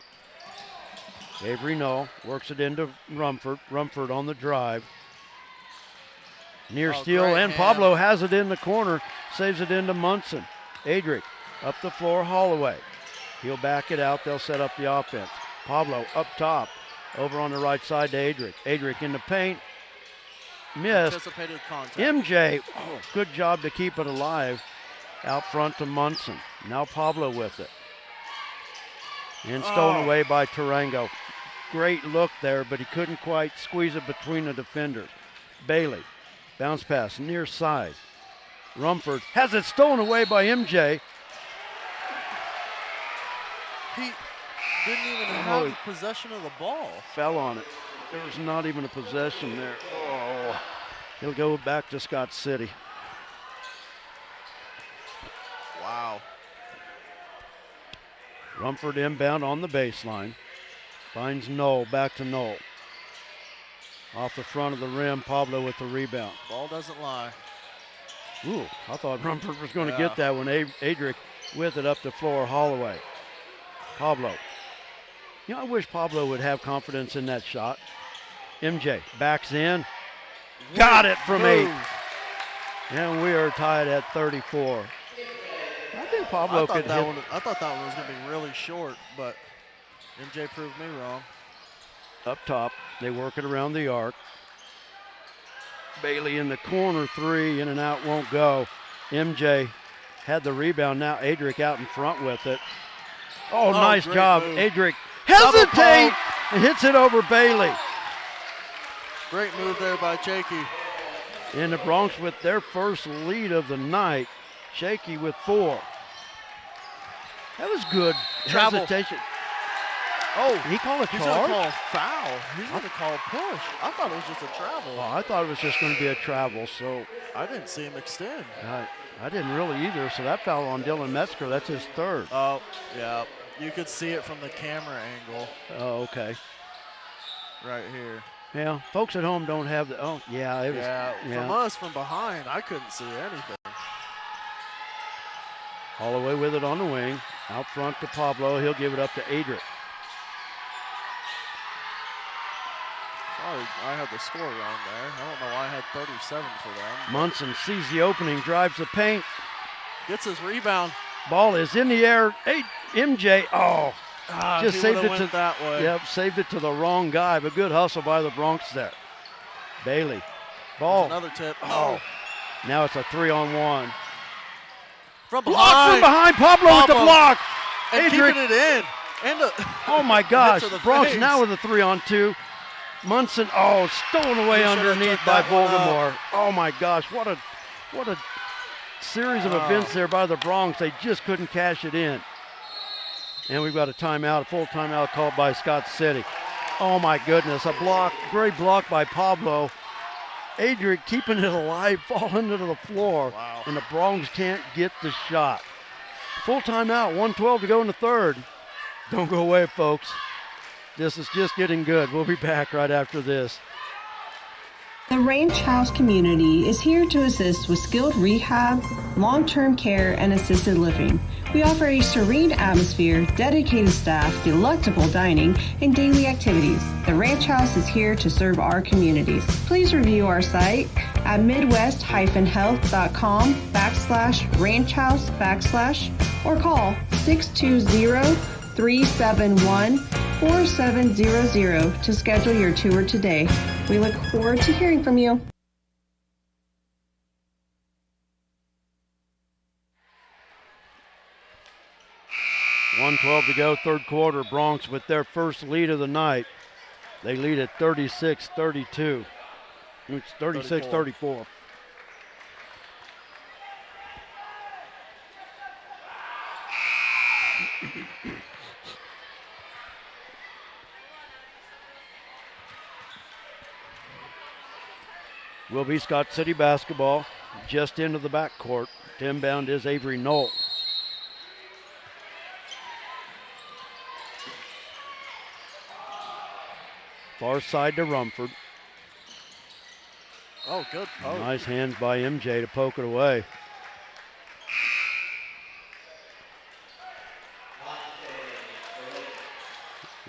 Avery Knoll works it into Rumford. Rumford on the drive. Near steal, and hand. Pablo has it in the corner, saves it into Munson. Adric up the floor, Holloway. He'll back it out, they'll set up the offense. Pablo up top, over on the right side to Adric. Adric in the paint, missed. Anticipated contact. MJ, good job to keep it alive. Out front to Munson. Now Pablo with it. And stolen away by Tarango. Great look there, but he couldn't quite squeeze it between the defenders. Bailey, bounce pass, near side. Rumford has it stolen away by MJ. He didn't even have possession of the ball. Fell on it. There was not even a possession there. Oh, he'll go back to Scott City. Wow. Rumford inbound on the baseline. Finds Knoll, back to Knoll. Off the front of the rim, Pablo with the rebound. Ball doesn't lie. Ooh, I thought Rumford was going to get that one. Adric with it up the floor, Holloway. Pablo. You know, I wish Pablo would have confidence in that shot. MJ backs in. Got it from 8. And we are tied at 34. I think Pablo could hit. I thought that one was going to be really short, but MJ proved me wrong. Up top, they work it around the arc. Bailey in the corner, 3, in and out, won't go. MJ had the rebound, now Adric out in front with it. Oh, nice job. Move. Adric hesitate and hits it over Bailey. Great move there by Shaky. And the Bronx with their first lead of the night. Shaky with 4. That was good. Travel. Hesitation. Oh, he called a charge? He's going to call a foul. He's going to call a push. I thought it was just a travel. Oh, I thought it was just going to be a travel, so. I didn't see him extend. I didn't really either, so that foul on Dylan Metzger, that's his 3rd. Oh, yeah. You could see it from the camera angle. Oh, okay. Right here. Yeah, folks at home don't have the, it was. Yeah, from us, from behind, I couldn't see anything. Holloway with it on the wing. Out front to Pablo. He'll give it up to Adric. Sorry, I had the score wrong there. I don't know why I had 37 for them. Munson sees the opening, drives the paint. Gets his rebound. Ball is in the air. MJ, just saved it to that way. Yep, saved it to the wrong guy, but good hustle by the Bronx there. Bailey, ball. There's another tip. Now it's a 3-on-1. From behind. Block from behind. Pablo with the block. And keeping it in. And oh my gosh, Bronx face. now with a 3-on-2. Munson, stolen away underneath by Baltimore. Oh my gosh, what a series of events there by the Bronx. They just couldn't cash it in. And we've got a timeout, a full timeout called by Scott City. Oh my goodness, a block, great block by Pablo. Adric keeping it alive, falling to the floor. Wow. And the Bronx can't get the shot. Full timeout, 1:12 to go in the third. Don't go away, folks. This is just getting good. We'll be back right after this. The Ranch House community is here to assist with skilled rehab, long-term care, and assisted living. We offer a serene atmosphere, dedicated staff, delectable dining, and daily activities. The Ranch House is here to serve our communities. Please review our site at midwest-health.com/ranchhouse/ or call 620-371-4700 to schedule your tour today. We look forward to hearing from you. $1:12 to go, third quarter. Bronx with their first lead of the night. They lead at 36-32. It's 36-34. Will be Scott City basketball just into the backcourt. To inbound is Avery Knoll. Far side to Rumford. Oh, good poke. Nice hands by MJ to poke it away.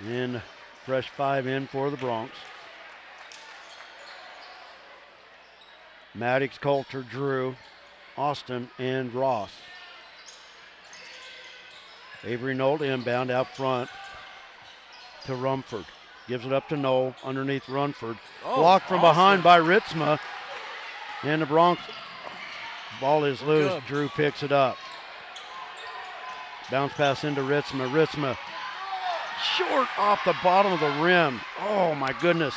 And fresh 5 in for the Bronx. Maddox, Coulter, Drew, Austin, and Ross. Avery Knoll inbound out front to Rumford. Gives it up to Knoll underneath Rumford. Blocked from behind by Ritzma. And the Bronx ball is loose. Good. Drew picks it up. Bounce pass into Ritzma. Ritzma short off the bottom of the rim. Oh my goodness.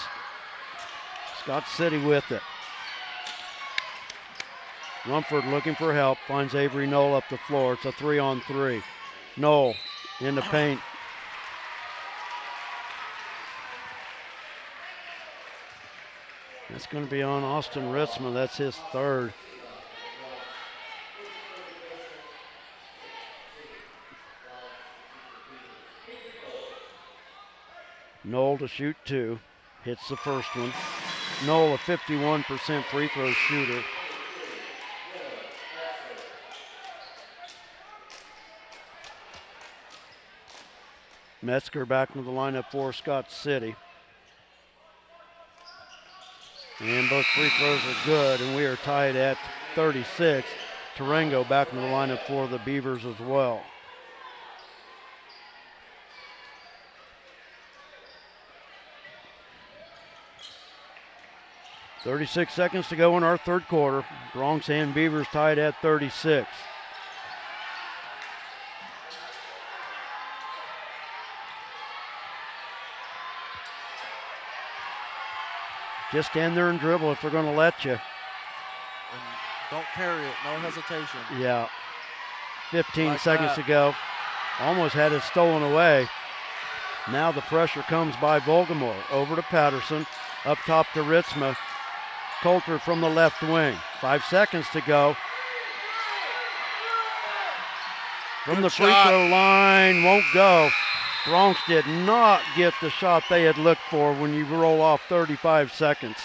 Scott City with it. Rumford looking for help. Finds Avery Knoll up the floor. It's a 3-on-3. Knoll in the paint. That's going to be on Austin Ritzma. That's his third. Knoll to shoot 2. Hits the first one. Knoll, a 51% free throw shooter. Metzger back into the lineup for Scott City. And both free throws are good, and we are tied at 36. Tarango back into the lineup for the Beavers as well. .36 seconds to go in our third quarter. Bronx and Beavers tied at 36. Just stand there and dribble if they're going to let you. And don't carry it, no hesitation. Yeah. 15 seconds to go. Almost had it stolen away. Now the pressure comes by Volgamore. Over to Patterson. Up top to Ritzma. Coulter from the left wing. 5 seconds to go. From the free throw line, won't go. Bronx did not get the shot they had looked for when you roll off 35 seconds.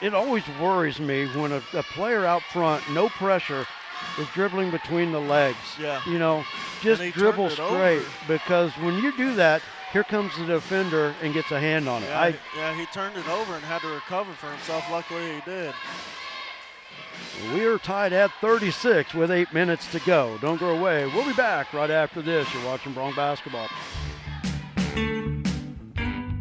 It always worries me when a player out front, no pressure, is dribbling between the legs. Yeah. You know, just dribble straight, because when you do that, here comes the defender and gets a hand on it. Yeah, he turned it over and had to recover for himself. Luckily he did. We are tied at 36 with 8 minutes to go. Don't go away. We'll be back right after this. You're watching Bronx basketball.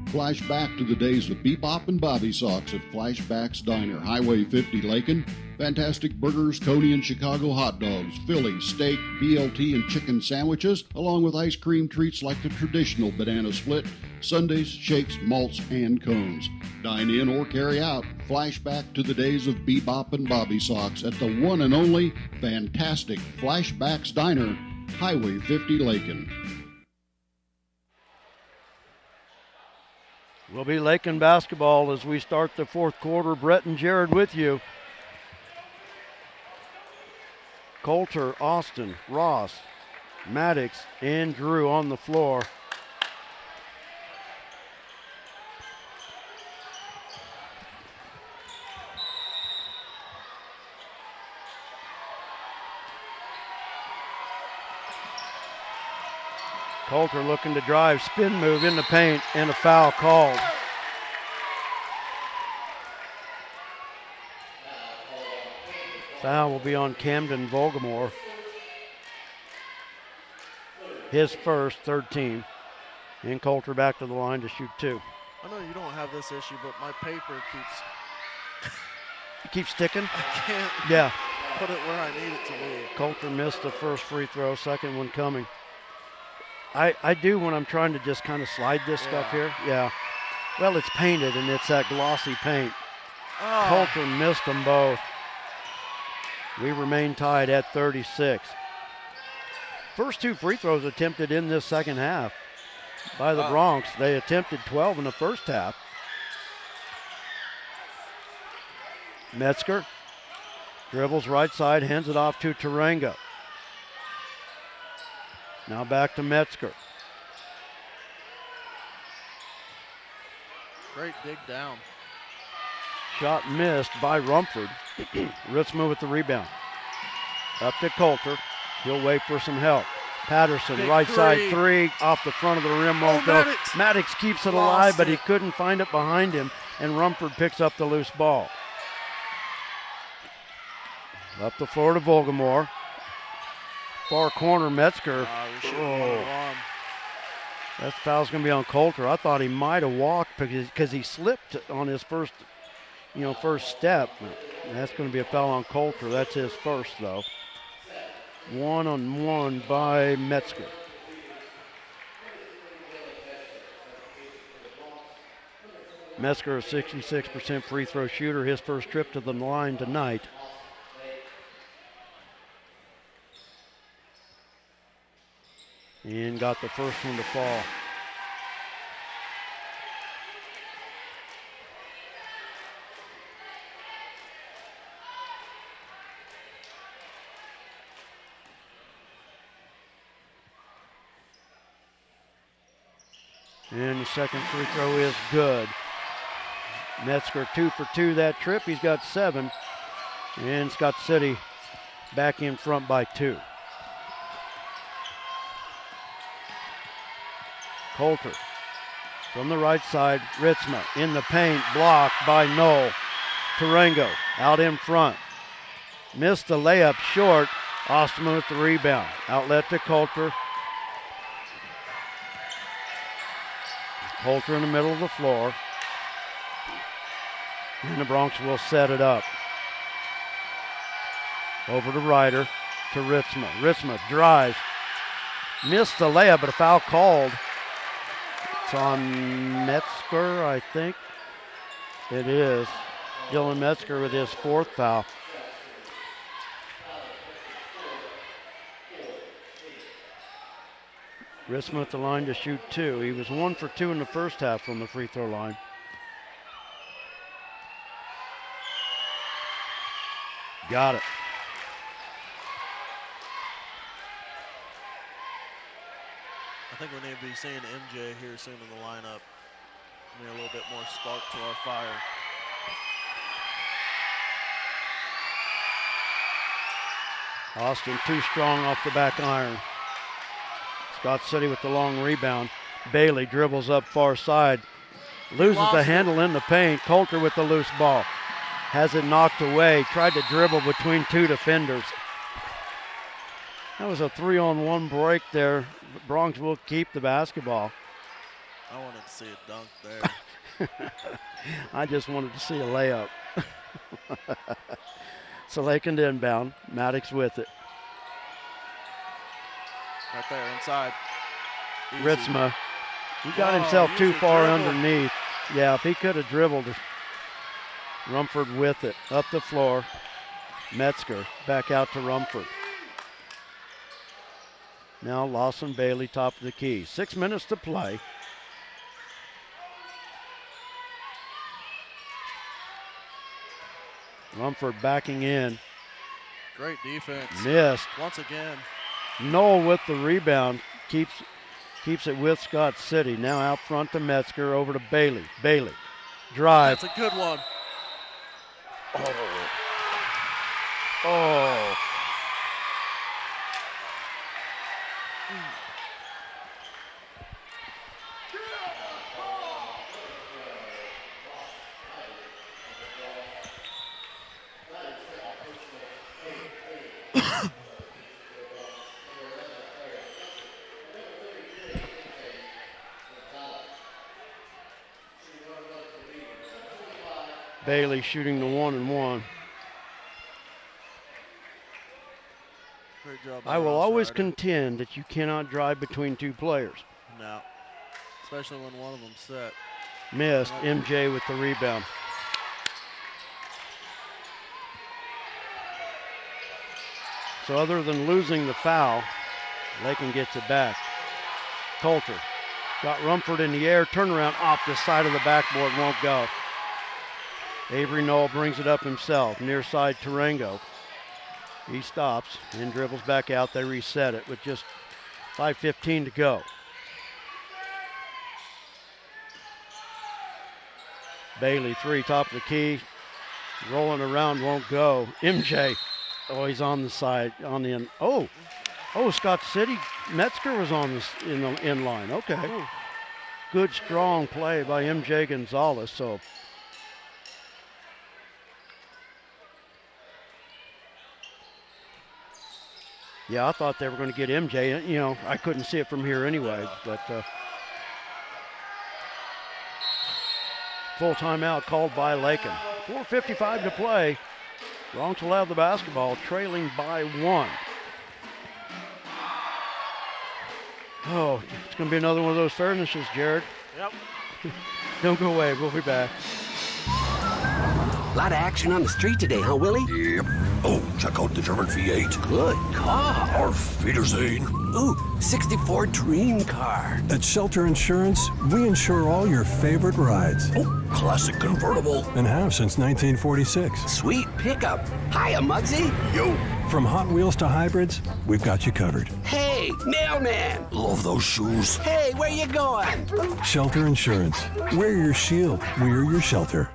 Flashback to the days of Bebop and Bobby Sox at Flashback's Diner, Highway 50, Lakin. Fantastic burgers, Coney and Chicago hot dogs, Philly, steak, BLT, and chicken sandwiches, along with ice cream treats like the traditional banana split, sundaes, shakes, malts, and cones. Dine in or carry out. Flashback to the days of Bebop and Bobby Sox at the one and only fantastic Flashback's Diner, Highway 50, Lakin. Will be Lakin basketball as we start the fourth quarter. Brett and Jared with you. Coulter, Austin, Ross, Maddox, and Drew on the floor. Coulter looking to drive, spin move in the paint, and a foul called. Foul will be on Camden Volgamore. His first, third team. And Coulter back to the line to shoot 2. I know you don't have this issue, but my paper keeps sticking? I can't put it where I need it to be. Coulter missed the first free throw, second one coming. I do when I'm trying to just kind of slide this stuff here. Yeah. Well, it's painted, and it's that glossy paint. Oh. Coulter missed them both. We remain tied at 36. First 2 free throws attempted in this second half by the Bronx. They attempted 12 in the first half. Metzger dribbles right side, hands it off to Tarango. Now back to Metzger. Great dig down. Shot missed by Rumford. Ritzma with the rebound. Up to Coulter. He'll wait for some help. Patterson, Big right side three. 3, off the front of the rim, won't go. Maddox keeps it alive, but he couldn't find it behind him, and Rumford picks up the loose ball. Up the floor to Volgamore. Far corner, Metzger. That foul's going to be on Coulter. I thought he might have walked because he slipped on his first step. That's going to be a foul on Coulter. That's his first, though. 1-on-1 by Metzger. Metzger, a 66% free throw shooter, his first trip to the line tonight. And got the first one to fall. And the second free throw is good. Metzger 2 for 2 that trip. He's got 7. And Scott City back in front by 2. Coulter from the right side. Ritzma in the paint. Blocked by Knoll. Tarango out in front. Missed the layup short. Ostman with the rebound. Outlet to Coulter. Coulter in the middle of the floor. And the Bronx will set it up. Over to Ryder, to Ritzma. Ritzma drives. Missed the layup, but a foul called. It's on Metzger, I think. It is. Dylan Metzger with his 4th foul. Ritzma at the line to shoot 2. He was 1 for 2 in the first half from the free throw line. Got it. I think we need to be seeing MJ here soon in the lineup. We need a little bit more spark to our fire. Austin too strong off the back iron. Scott City with the long rebound. Bailey dribbles up far side. Loses the handle in the paint. Coulter with the loose ball. Has it knocked away. Tried to dribble between 2 defenders. That was a 3-on-1 break there. Bronx will keep the basketball. I wanted to see a dunk there. I just wanted to see a layup. So Lakin to inbound. Maddox with it. Right there inside. Easy. Ritzma. He got himself too far underneath. Yeah, if he could have dribbled. Rumford with it. Up the floor. Metzger back out to Rumford. Now Lawson Bailey top of the key. 6 minutes to play. Rumford backing in. Great defense. Missed. Once again. Knoll with the rebound. Keeps it with Scott City. Now out front to Metzger, over to Bailey. Bailey. Drive. That's a good one. Oh. Bailey shooting the 1-and-1. Great job. I will always contend that you cannot drive between two players. No. Especially when one of them's set. Missed. MJ with the rebound. So other than losing the foul, Lakin gets it back. Coulter got Rumford in the air, turnaround off the side of the backboard, won't go. Avery Knoll brings it up himself, near side Tarango. He stops and dribbles back out. They reset it with just 5:15 to go. Bailey, three, top of the key. Rolling around, won't go. MJ, he's on the side, on the end. Oh, Scott City. Metzger was on this in the in line. Okay. Ooh. Good, strong play by MJ Gonzalez. So yeah, I thought they were going to get MJ. You know, I couldn't see it from here anyway, but full timeout called by Lakin. 4:55 to play. Bronx will have the basketball, trailing by 1. Oh, it's going to be another one of those fairnesses, Jared. Yep. Don't go away. We'll be back. A lot of action on the street today, huh, Willie? Yep. Oh, check out the German V8. Good car. Auf Wiedersehen. Ooh, 64 dream car. At Shelter Insurance, we insure all your favorite rides. Oh, classic convertible. And have since 1946. Sweet pickup. Hiya, Muggsy. Yo. From Hot Wheels to hybrids, we've got you covered. Hey, mailman. Love those shoes. Hey, where you going? Shelter Insurance. We're your shield. We're your shelter.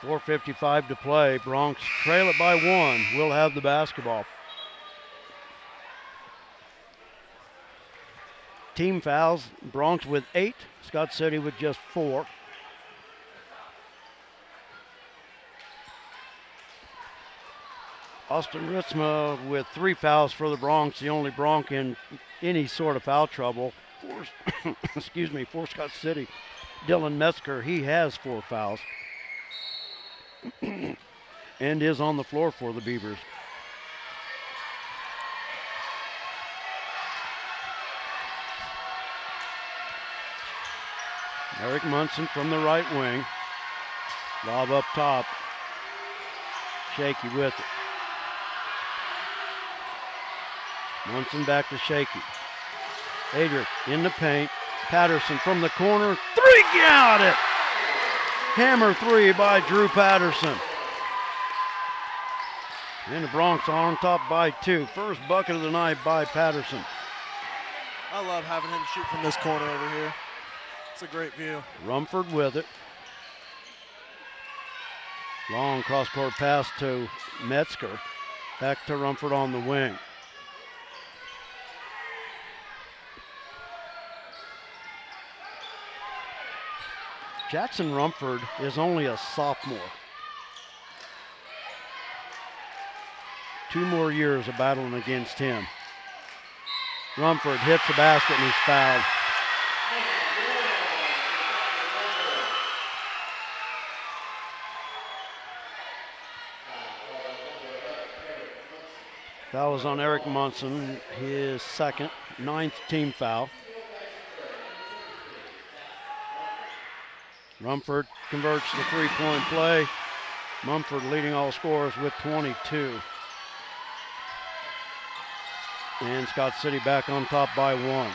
.455 to play. Bronx trail it by 1. We'll have the basketball. Team fouls. Bronx with 8. Scott City with just 4. Austin Ritzma with 3 fouls for the Bronx. The only Bronx in any sort of foul trouble. For Scott City. Dylan Metzger, he has 4 fouls. And is on the floor for the Beavers. Eric Munson from the right wing. Lob up top. Shaky with it. Munson back to Shaky. Adric in the paint. Patterson from the corner. 3, got it! Hammer 3 by Drew Patterson. And the Bronx on top by 2. First bucket of the night by Patterson. I love having him shoot from this corner over here. It's a great view. Rumford with it. Long cross-court pass to Metzger. Back to Rumford on the wing. Jackson Rumford is only a sophomore. 2 more years of battling against him. Rumford hits the basket and he's fouled. Foul was on Eric Munson, his second, 9th team foul. Rumford converts the 3-point play. Mumford leading all scorers with 22. And Scott City back on top by 1.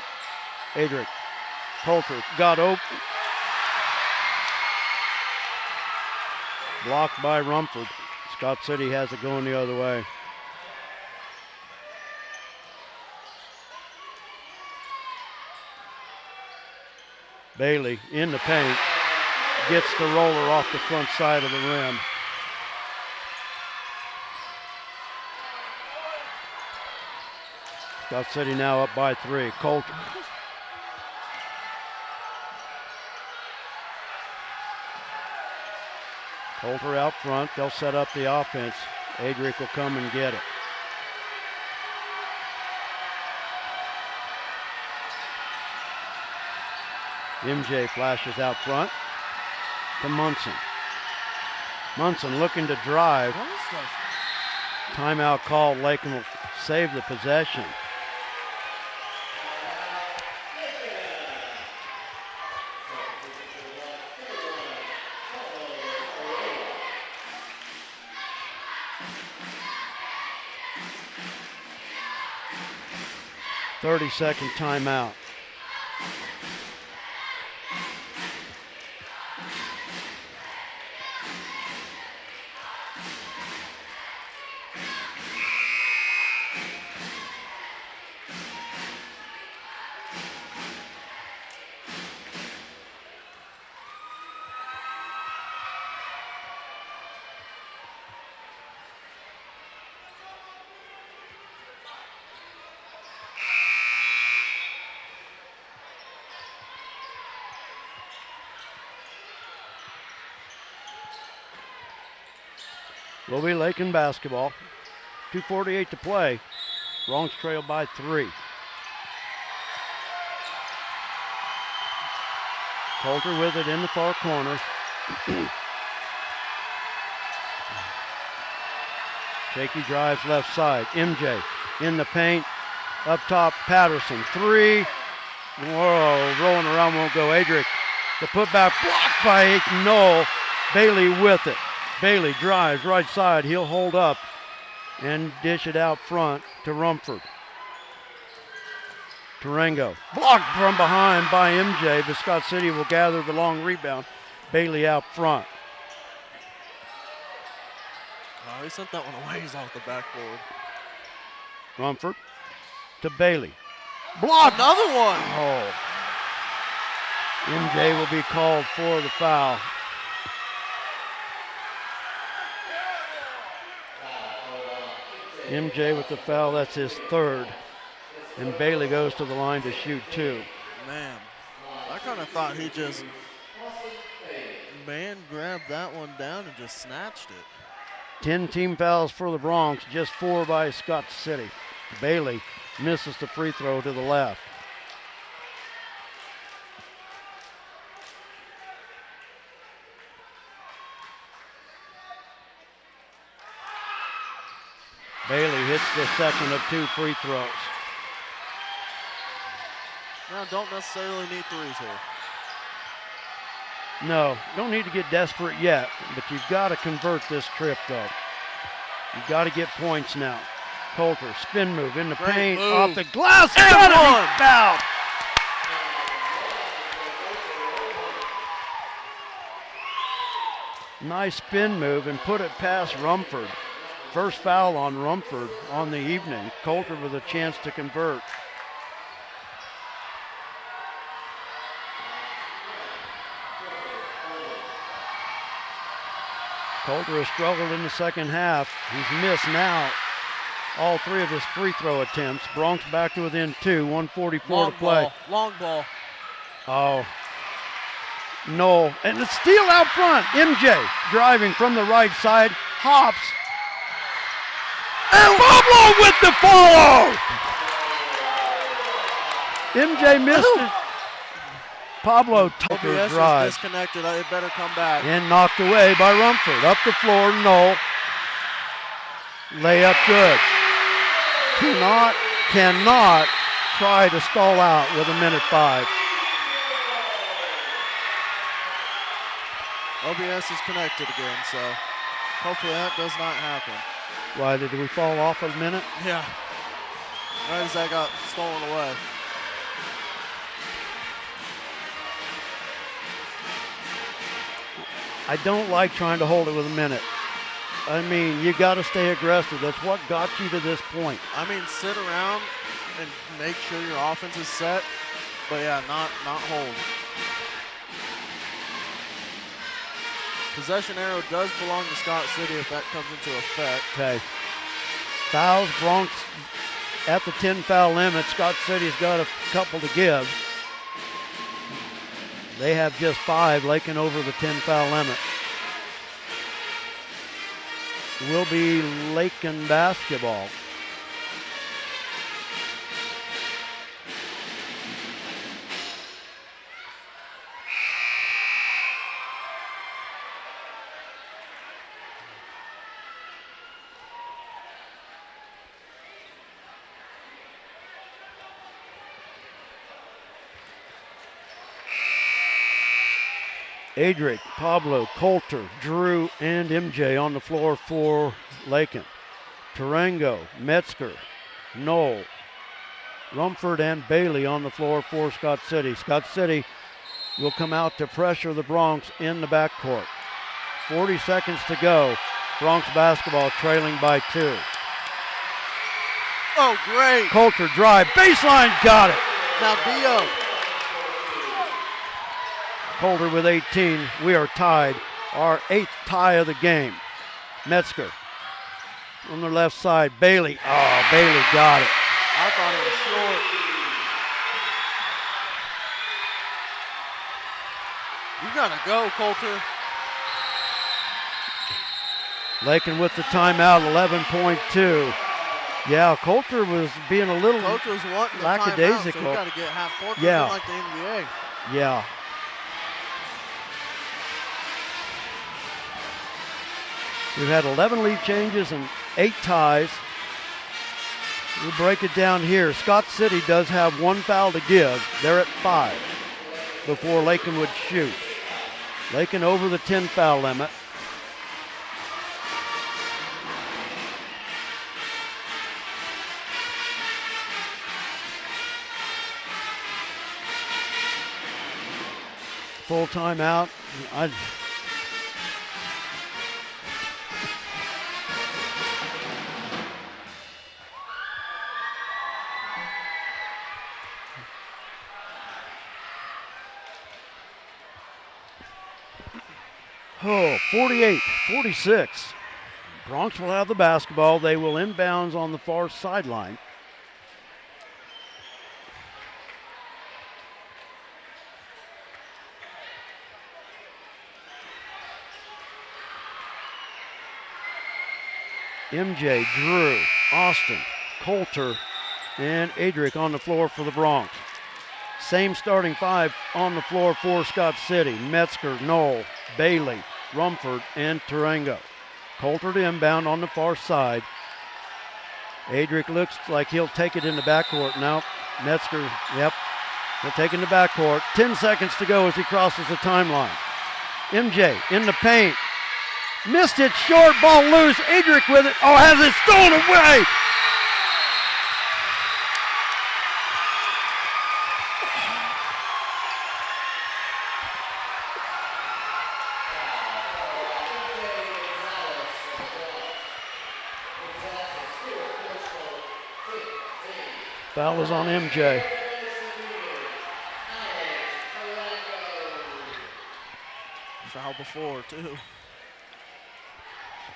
Adric Coulter got open. Blocked by Rumford. Scott City has it going the other way. Bailey in the paint. Gets the roller off the front side of the rim. Scott City now up by 3. Coulter. Coulter out front. They'll set up the offense. Adric will come and get it. MJ flashes out front to Munson. Munson looking to drive. Timeout call. Lakin will save the possession. Thirty-second timeout. Will be Lakin basketball. 2:48 to play. Bronx trail by 3. Coulter with it in the far corner. Shaky drives left side. MJ in the paint. Up top, Patterson. 3. Whoa, rolling around, won't go. Adric, the putback blocked by Knoll. Bailey with it. Bailey drives right side. He'll hold up and dish it out front to Rumford. Tarango blocked from behind by MJ, but Scott City will gather the long rebound. Bailey out front. Oh, he sent that one away. He's off the backboard. Rumford to Bailey. Blocked. Another one. Oh. MJ will be called for the foul. MJ with the foul, that's his 3rd. And Bailey goes to the line to shoot 2. Man, I kind of thought he just grabbed that one down and just snatched it. 10 team fouls for the Bronx, just 4 by Scott City. Bailey misses the free throw to the left. Bailey hits the second of 2 free throws. Now, don't necessarily need threes here. No, don't need to get desperate yet, but you've got to convert this trip, though. You've got to get points now. Coulter, spin move in the paint, off the glass, and fouled. Nice spin move and put it past Rumford. First foul on Rumford on the evening. Coulter with a chance to convert. Coulter has struggled in the second half. He's missed now all 3 of his free throw attempts. Bronx back to within 2, 1:44 to play. Long ball. Oh, no. And the steal out front. MJ driving from the right side. Hops. And Pablo with the follow. MJ missed it. Pablo took her drive. Is disconnected. It better come back. And knocked away by Rumford. Up the floor, Knoll. Layup good. Cannot try to stall out with 1:05. OBS is connected again, so hopefully that does not happen. Why, did we fall off a minute? Yeah. Right as that got stolen away. I don't like trying to hold it with a minute. I mean, you got to stay aggressive. That's what got you to this point. I mean, sit around and make sure your offense is set, but yeah, not hold. Possession arrow does belong to Scott City if that comes into effect. Okay. Fouls, Bronx at the 10 foul limit. Scott City's got a couple to give. They have just 5. Lakin over the 10 foul limit. It will be Lakin basketball. Adric, Pablo, Coulter, Drew, and MJ on the floor for Lakin. Tarango, Metzger, Knoll, Rumford, and Bailey on the floor for Scott City. Scott City will come out to pressure the Bronx in the backcourt. 40 seconds to go. Bronx basketball trailing by 2. Oh, great. Coulter drive, baseline, got it. Now Dio. Coulter with 18. We are tied. Our 8th tie of the game. Metzger on the left side. Bailey. Oh, Bailey got it. I thought it was short. You gotta go, Coulter. Lakin with the timeout, 11.2. Yeah, Coulter was being a little Coulter's wanting the lackadaisical. timeout, so you gotta get half court. Yeah. Like the NBA. Yeah. We've had 11 lead changes and 8 ties. We'll break it down here. Scott City does have 1 foul to give. They're at 5 before Lakin would shoot. Lakin over the 10 foul limit. Full timeout. Oh, 48-46. Bronx will have the basketball. They will inbounds on the far sideline. MJ, Drew, Austin, Coulter, and Adric on the floor for the Bronx. Same starting 5 on the floor for Scott City. Metzger, Knoll, Bailey, Rumford, and Tarango. Coulter to inbound on the far side. Adric looks like he'll take it in the backcourt. Now Metzger, yep, he'll take it in the backcourt. 10 seconds to go as he crosses the timeline. MJ in the paint. Missed it, short, ball loose. Adric with it. Oh, has it stolen away. Foul is on MJ. Foul before, too.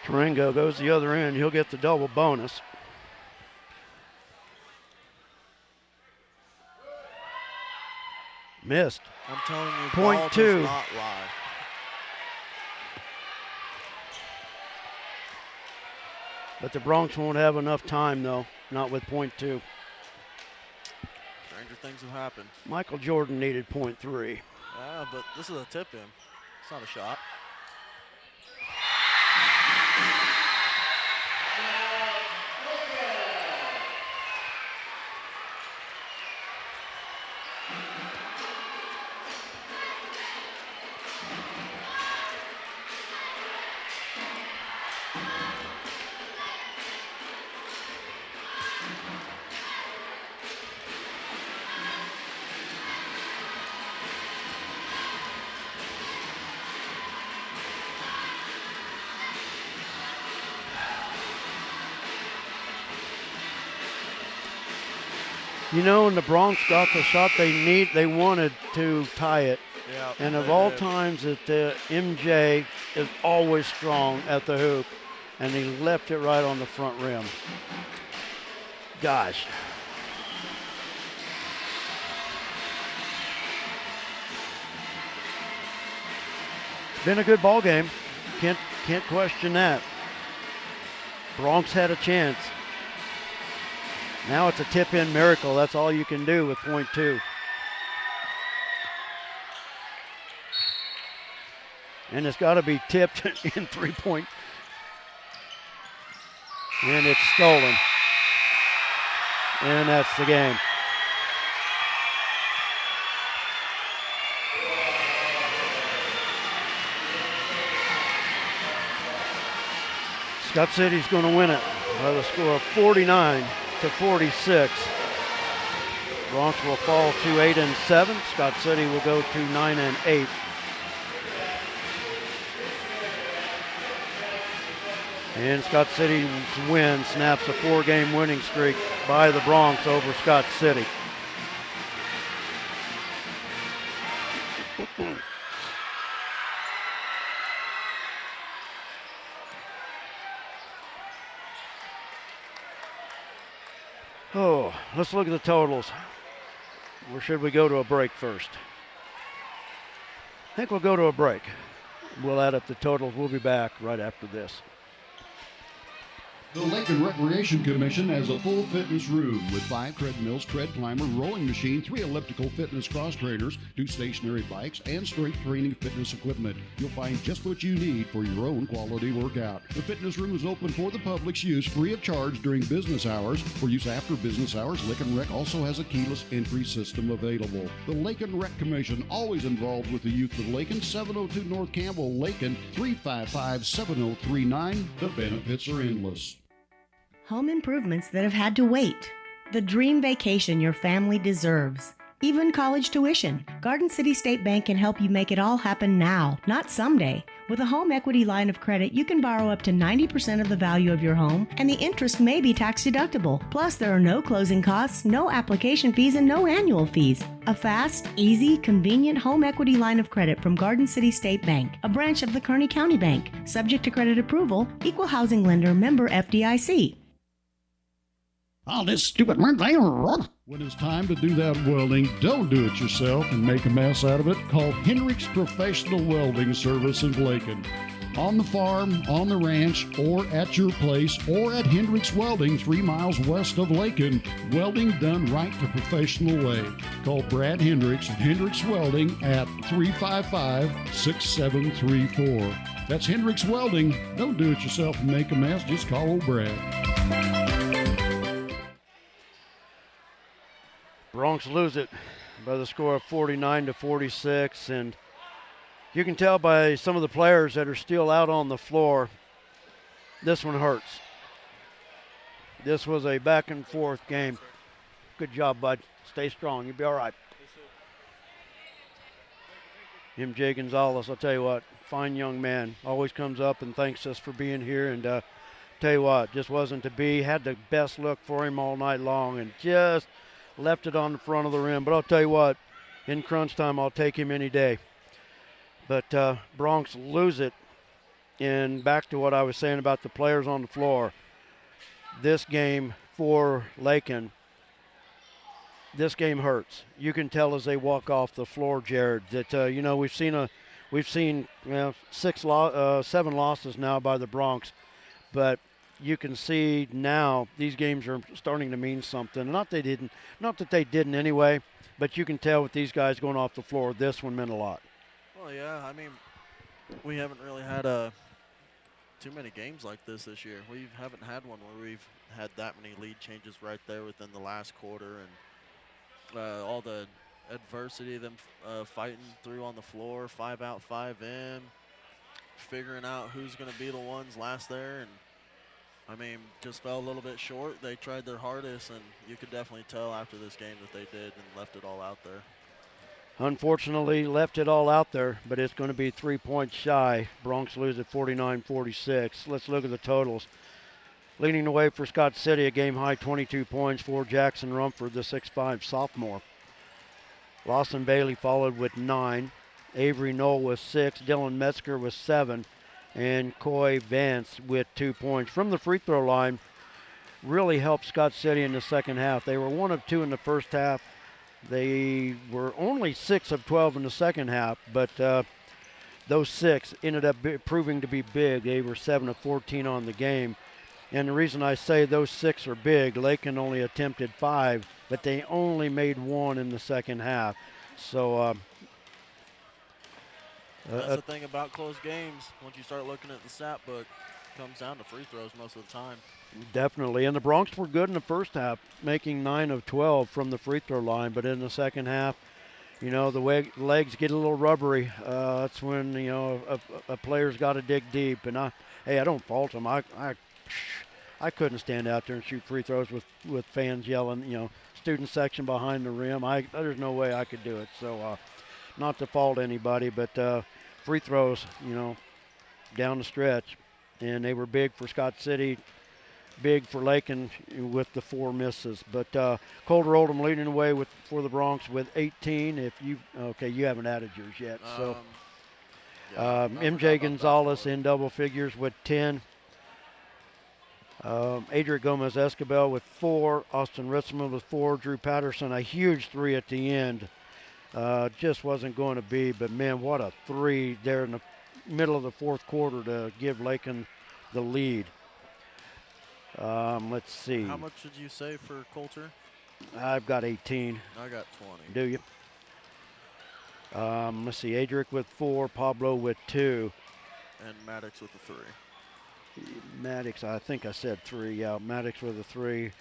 Tarango goes the other end. He'll get the double bonus. Missed. I'm telling you, Point ball 2. does not lie. But the Bronx won't have enough time, though. Not with point 2. Stranger things have happened. Michael Jordan needed point 3. Yeah, but this is a tip-in. It's not a shot. You know, when the Bronx got the shot they wanted to tie it. Yeah, and of all times that MJ is always strong at the hoop, and he left it right on the front rim. Gosh. It's been a good ball game. Can't question that. Bronx had a chance. Now it's a tip-in miracle. That's all you can do with .2. And it's got to be tipped in 3-point. And it's stolen. And that's the game. Scott City's going to win it by the score of 49-46. Bronx will fall to 8-7. Scott City will go to 9-8. And Scott City's win snaps a 4-game winning streak by the Bronx over Scott City. Oh, let's look at the totals. Or should we go to a break first? I think we'll go to a break. We'll add up the totals. We'll be back right after this. The Lakin Recreation Commission has a full fitness room with 5 treadmills, tread climber, rowing machine, 3 elliptical fitness cross trainers, 2 stationary bikes, and strength training fitness equipment. You'll find just what you need for your own quality workout. The fitness room is open for the public's use free of charge during business hours. For use after business hours, Lakin Rec also has a keyless entry system available. The Lakin Rec Commission, always involved with the youth of Lakin, 702 North Campbell, Lakin, 355-7039. The benefits are endless. Home improvements that have had to wait. The dream vacation your family deserves. Even college tuition. Garden City State Bank can help you make it all happen now, not someday. With a home equity line of credit, you can borrow up to 90% of the value of your home, and the interest may be tax deductible. Plus, there are no closing costs, no application fees, and no annual fees. A fast, easy, convenient home equity line of credit from Garden City State Bank, a branch of the Kearney County Bank. Subject to credit approval, equal housing lender, member FDIC. All this stupid work. When it's time to do that welding, don't do it yourself and make a mess out of it. Call Hendricks Professional Welding Service in Lakin. On the farm, on the ranch, or at your place, or at Hendricks Welding 3 miles west of Lakin. Welding done right the professional way. Call Brad Hendricks at Hendricks Welding at 355-6734. That's Hendricks Welding. Don't do it yourself and make a mess. Just call old Brad. Bronx lose it by the score of 49-46, and you can tell by some of the players that are still out on the floor, this one hurts. This was a back and forth game. Good job, bud. Stay strong. You'll be all right. MJ Gonzalez, I'll tell you what, fine young man. Always comes up and thanks us for being here, and tell you what, just wasn't to be. Had the best look for him all night long and just left it on the front of the rim. But I'll tell you what, in crunch time, I'll take him any day. But Bronx lose it. And back to what I was saying about the players on the floor. This game for Lakin, this game hurts. You can tell as they walk off the floor, Jared, that we've seen 7 losses now by the Bronx, but you can see now these games are starting to mean something. Not that they didn't anyway, but you can tell with these guys going off the floor, this one meant a lot. Well, yeah, I mean, we haven't really had too many games like this year. We haven't had one where we've had that many lead changes right there within the last quarter, and all the adversity of them fighting through on the floor, 5 out, 5 in, figuring out who's going to be the ones last there, and I mean, just fell a little bit short. They tried their hardest, and you could definitely tell after this game that they did and left it all out there. Unfortunately, left it all out there, but it's going to be 3 points shy. Bronx lose at 49-46. Let's look at the totals. Leading the way for Scott City, a game-high 22 points for Jackson Rumford, the 6'5 sophomore. Lawson Bailey followed with 9. Avery Knoll with 6. Dylan Metzger with 7. And Coy Vance with 2 points. From the free throw line, really helped Scott City in the second half. They were 1 of 2 in the first half. They were only 6 of 12 in the second half, but those 6 ended up proving to be big. They were 7 of 14 on the game. And the reason I say those 6 are big, Lakin only attempted 5, but they only made 1 in the second half. So that's the thing about close games. Once you start looking at the stat book, it comes down to free throws most of the time. Definitely. And the Bronx were good in the first half, making 9 of 12 from the free throw line. But in the second half, you know, the legs get a little rubbery. That's when, you know, a player's got to dig deep. And I don't fault them. I couldn't stand out there and shoot free throws with fans yelling, you know, student section behind the rim. There's no way I could do it. So not to fault anybody, but free throws, you know, down the stretch. And they were big for Scott City, big for Lakin with the 4 misses. But Colter Oldham leading the way for the Bronx with 18. You haven't added yours yet. So MJ Gonzalez in double figures with 10. Adrian Gomez Escobar with 4. Austin Ritzman with 4. Drew Patterson, a huge 3 at the end. Just wasn't going to be, but man, what a 3 there in the middle of the fourth quarter to give Lakin the lead. Let's see. How much did you say for Colter? I've got 18. I got 20. Do you? Let's see. Adric with 4. Pablo with 2. And Maddox with a 3. Maddox, I think I said 3. Yeah, Maddox with a 3.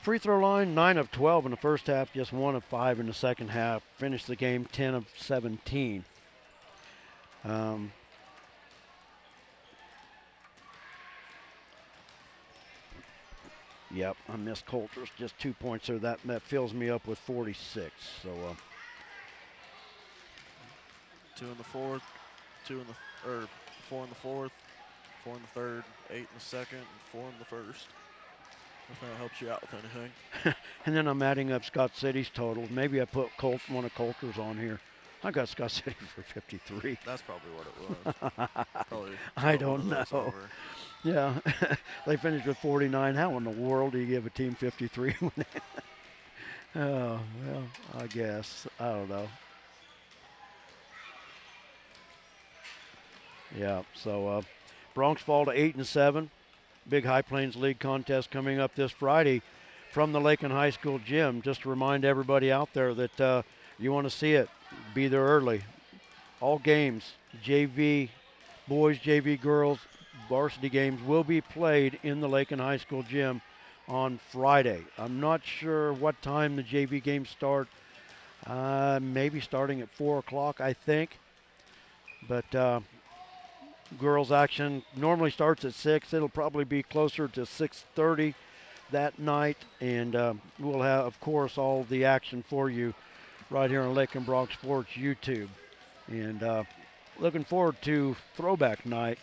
Free throw line, 9 of 12 in the first half, just 1 of 5 in the second half. Finished the game 10 of 17. Yep, I missed Coulter's, just 2 points there. That fills me up with 46. So 2 in the fourth, 4 in the fourth, 4 in the third, 8 in the second, and 4 in the first. If that helps you out with anything. And then I'm adding up Scott City's totals. Maybe I put one of Coulter's on here. I got Scott City for 53. That's probably what it was. Probably I don't know. Yeah, they finished with 49. How in the world do you give a team 53? Oh, well, I guess. I don't know. Yeah, so Bronx fall to 8-7. Big High Plains League contest coming up this Friday from the Lakin High School gym. Just to remind everybody out there that you want to see it, be there early. All games, JV boys, JV girls, varsity games will be played in the Lakin High School gym on Friday. I'm not sure what time the JV games start. Maybe starting at 4 o'clock, I think. But girls action normally starts at 6. It'll probably be closer to 6:30 that night. And we'll have, of course, all the action for you right here on Lakin Bronx Sports YouTube. And looking forward to Throwback Night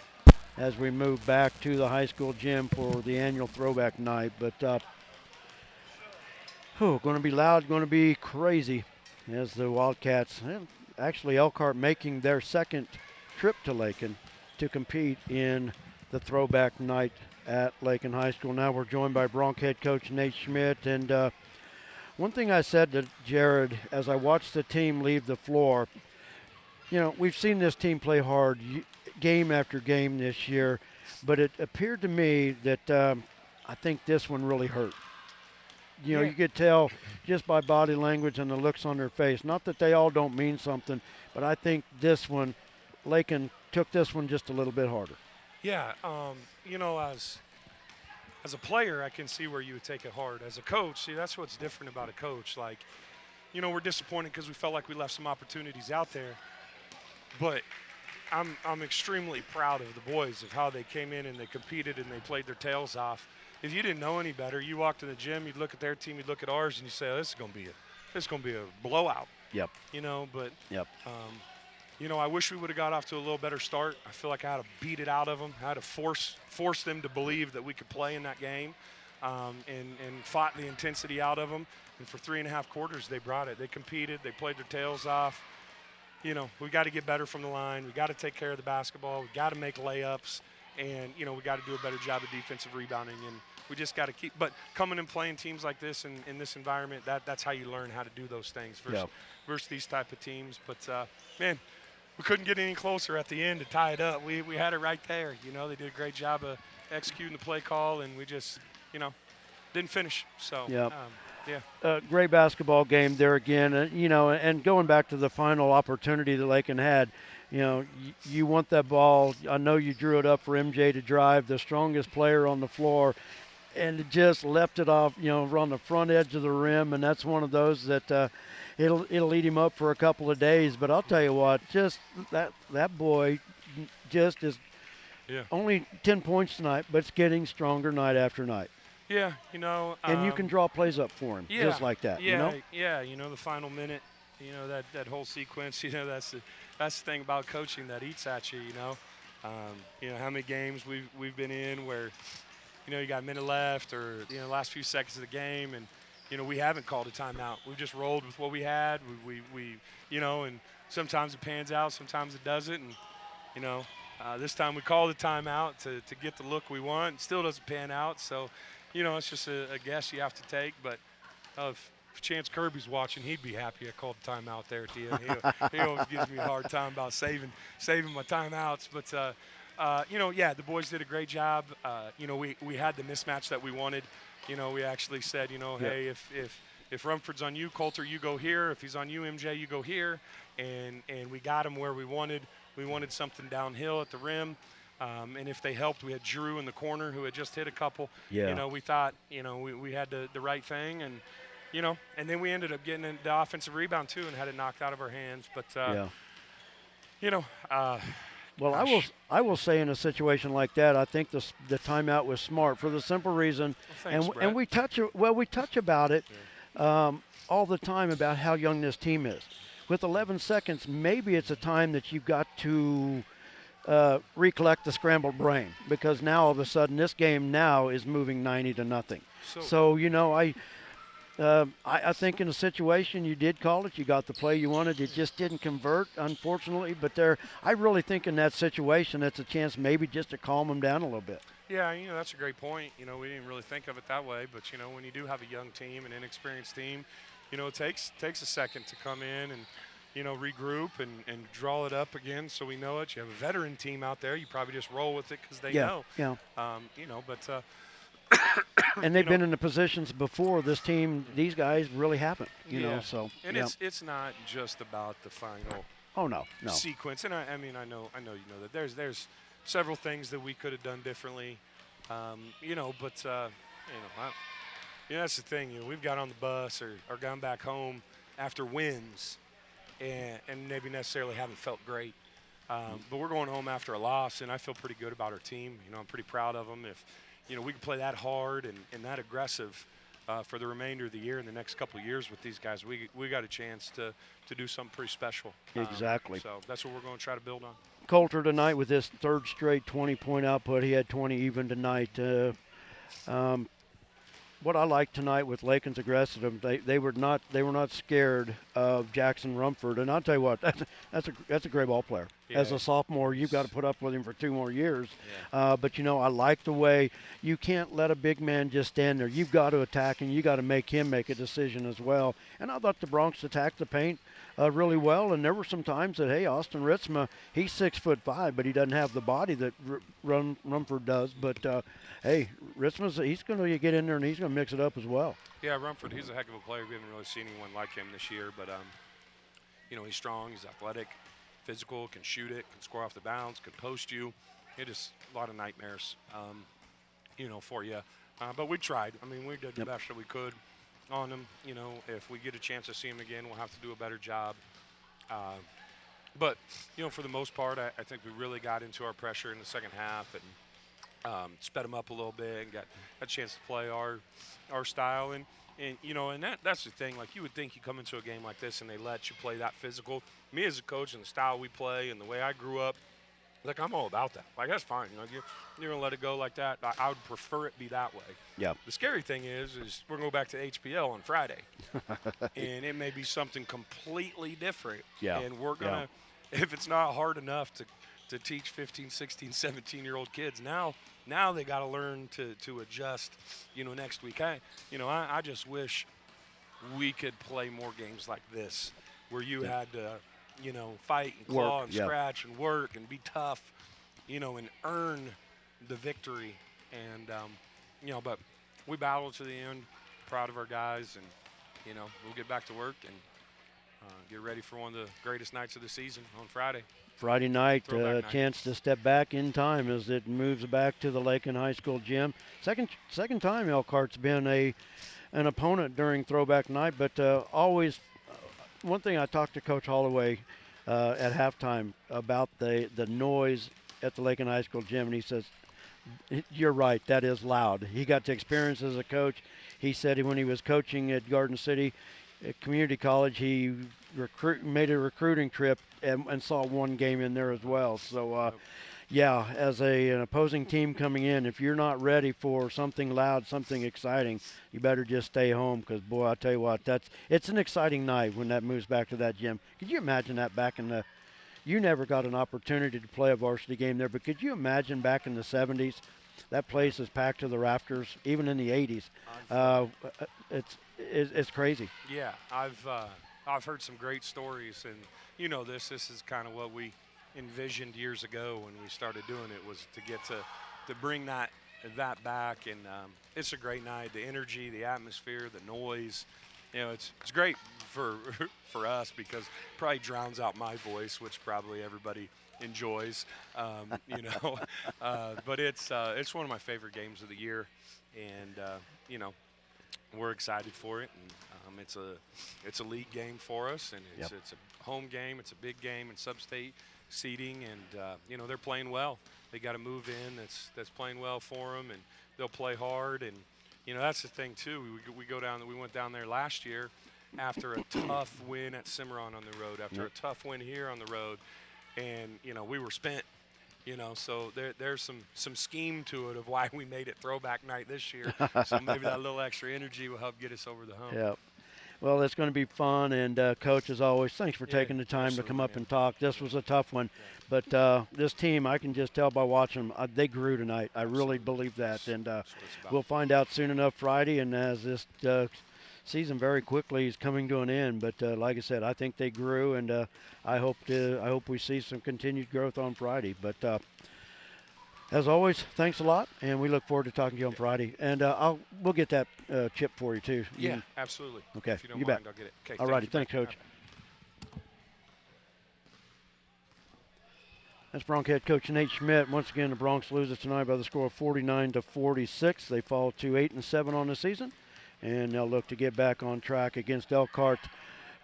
as we move back to the high school gym for the annual Throwback Night. But going to be loud, going to be crazy as the Wildcats, actually Elkhart making their second trip to Lakin to compete in the Throwback Night at Lakin High School. Now we're joined by Bronx head coach Nate Schmidt. And one thing I said to Jared as I watched the team leave the floor, you know, we've seen this team play hard game after game this year, but it appeared to me that I think this one really hurt. You know, you could tell just by body language and the looks on their face. Not that they all don't mean something, but I think this one, Lakin took this one just a little bit harder. Yeah, you know, as a player, I can see where you would take it hard. As a coach, see, that's what's different about a coach. Like, you know, we're disappointed because we felt like we left some opportunities out there. But I'm extremely proud of the boys of how they came in and they competed and they played their tails off. If you didn't know any better, you walked in the gym, you'd look at their team, you'd look at ours, and you say, oh, this is going to be a blowout. Yep. You know, but I wish we would have got off to a little better start. I feel like I had to beat it out of them. I had to force them to believe that we could play in that game, and fought the intensity out of them. And for 3.5 quarters, they brought it. They competed. They played their tails off. We got to get better from the line. We got to take care of the basketball. We got to make layups, and we got to do a better job of defensive rebounding. And we just got to keep. But coming and playing teams like this in this environment, that's how you learn how to do those things versus these type of teams. But man, we couldn't get any closer at the end to tie it up. We had it right there. They did a great job of executing the play call, and we just didn't finish. So great basketball game there again. And going back to the final opportunity that Lakin had, you want that ball. I know you drew it up for MJ to drive, the strongest player on the floor, and it just left it off, on the front edge of the rim. And that's one of those that it'll lead him up for a couple of days. But I'll tell you what, just that boy just is only 10 points tonight, but it's getting stronger night after night. Yeah, and you can draw plays up for him, just like that. Yeah, the final minute, that whole sequence. That's the thing about coaching that eats at you. How many games we've been in where, you got a minute left, or last few seconds of the game, and we haven't called a timeout. We've just rolled with what we had. We and sometimes it pans out, sometimes it doesn't, and this time we called a timeout to get the look we want. It still doesn't pan out, so. It's just a guess you have to take. But if Chance Kirby's watching, he'd be happy I called the timeout there at the end. He always gives me a hard time about saving my timeouts. But, the boys did a great job. We had the mismatch that we wanted. We actually said, hey, if Rumford's on you, Coulter, you go here. If he's on you, MJ, you go here. And we got him where we wanted. We wanted something downhill at the rim. And if they helped, we had Drew in the corner who had just hit a couple. Yeah. We thought, we had the right thing. And, and then we ended up getting the offensive rebound, too, and had it knocked out of our hands. But, well, I will say in a situation like that, I think the timeout was smart for the simple reason. Well, thanks, and we touch about it all the time about how young this team is. With 11 seconds, maybe it's a time that you've got to recollect the scrambled brain, because now all of a sudden this game now is moving 90-0. So I think in a situation you did call it, you got the play you wanted, it just didn't convert, unfortunately. But I really think in that situation it's a chance maybe just to calm them down a little bit. Yeah, that's a great point. We didn't really think of it that way, but when you do have a young team, an inexperienced team, it takes a second to come in and regroup and draw it up again, so we know it. You have a veteran team out there. You probably just roll with it because they know. Yeah. But and they've been in the positions before. This team, these guys really haven't. So. And it's not just about the final. Oh no. Sequence. And I know that there's several things that we could have done differently. But that's the thing. We've got on the bus or gone back home after wins. And maybe necessarily haven't felt great. But we're going home after a loss, and I feel pretty good about our team. I'm pretty proud of them. If, we can play that hard and that aggressive for the remainder of the year and the next couple of years with these guys, we got a chance to do something pretty special. Exactly. So that's what we're going to try to build on. Coulter tonight with his third straight 20-point output. He had 20 even tonight. What I liked tonight with Lakin's aggressive, they were not scared of Jackson Rumford, and I'll tell you what, that's a great ball player. Yeah. As a sophomore, you've got to put up with him for 2 more years. Yeah. But I like the way you can't let a big man just stand there. You've got to attack, and you got to make him make a decision as well. And I thought the Bronx attacked the paint really well, and there were some times that, hey, Austin Ritzma, he's 6'5", but he doesn't have the body that Rumford does. But hey, Ritzma's he's going to get in there and he's going to mix it up as well. Yeah, Rumford, he's a heck of a player. We haven't really seen anyone like him this year, but he's strong, he's athletic, physical, can shoot it, can score off the bounce, can post you. It is a lot of nightmares, for you. But we tried. We did the best that we could on him. If we get a chance to see him again, we'll have to do a better job. But for the most part, I think we really got into our pressure in the second half and sped him up a little bit and got a chance to play our style. And that's the thing. Like, you would think you come into a game like this and they let you play that physical, me as a coach and the style we play and the way I grew up, like, I'm all about that. Like, that's fine. You know, you're going to let it go like that. I would prefer it be that way. Yeah. The scary thing is we're going to go back to HPL on Friday. And it may be something completely different. Yeah. And we're going to, if it's not hard enough to teach 15, 16, 17-year-old kids, now they got to learn to adjust, next week. I just wish we could play more games like this where you had to – fight and claw and scratch and work and be tough, and earn the victory. And, but we battled to the end, proud of our guys, and, we'll get back to work and get ready for one of the greatest nights of the season on Friday. Friday night, chance to step back in time as it moves back to the Lakin High School gym. Second time Elkhart's been an opponent during throwback night, but always one thing I talked to Coach Holloway at halftime about the noise at the Lakin High School gym, and he says, you're right, that is loud. He got to experience as a coach. He said when he was coaching at Garden City at community college, he made a recruiting trip and saw one game in there as well. So, as an opposing team coming in, if you're not ready for something loud, something exciting, you better just stay home because, boy, I'll tell you what, it's an exciting night when that moves back to that gym. Could you imagine that back in you never got an opportunity to play a varsity game there, but could you imagine back in the 70s, that place is packed to the rafters, even in the 80s. It's crazy. Yeah, I've heard some great stories, and this is kind of what we envisioned years ago when we started doing it, was to get to bring that back. And it's a great night. The energy, the atmosphere, the noise, it's great for us because it probably drowns out my voice, which probably everybody enjoys, but it's one of my favorite games of the year, and we're excited for it. And it's a league game for us, and it's a home game. It's a big game in sub-state seeding, and they're playing well. They got a move in that's playing well for them, and they'll play hard. And that's the thing too. We went down there last year after a tough win at Cimarron on the road, after a tough win here on the road, and we were spent. So there's some scheme to it of why we made it throwback night this year. So maybe that little extra energy will help get us over the hump. Yeah. Well, it's going to be fun, and Coach, as always, thanks for taking the time to come up and talk. This was a tough one, but this team, I can just tell by watching them, they grew tonight. I really believe that, and we'll find out soon enough Friday. And as this season very quickly is coming to an end, but like I said, I think they grew, and I hope we see some continued growth on Friday. But as always, thanks a lot, and we look forward to talking to you on Friday. And we'll get that chip for you too. Yeah, absolutely. Okay, if you don't you mind, bet. I'll get it. Okay, all righty, thanks, Coach. That's Bronc head coach Nate Schmidt. Once again, the Broncs lose it tonight by the score of 49-46. They fall to 8-7 on the season, and they'll look to get back on track against Elkhart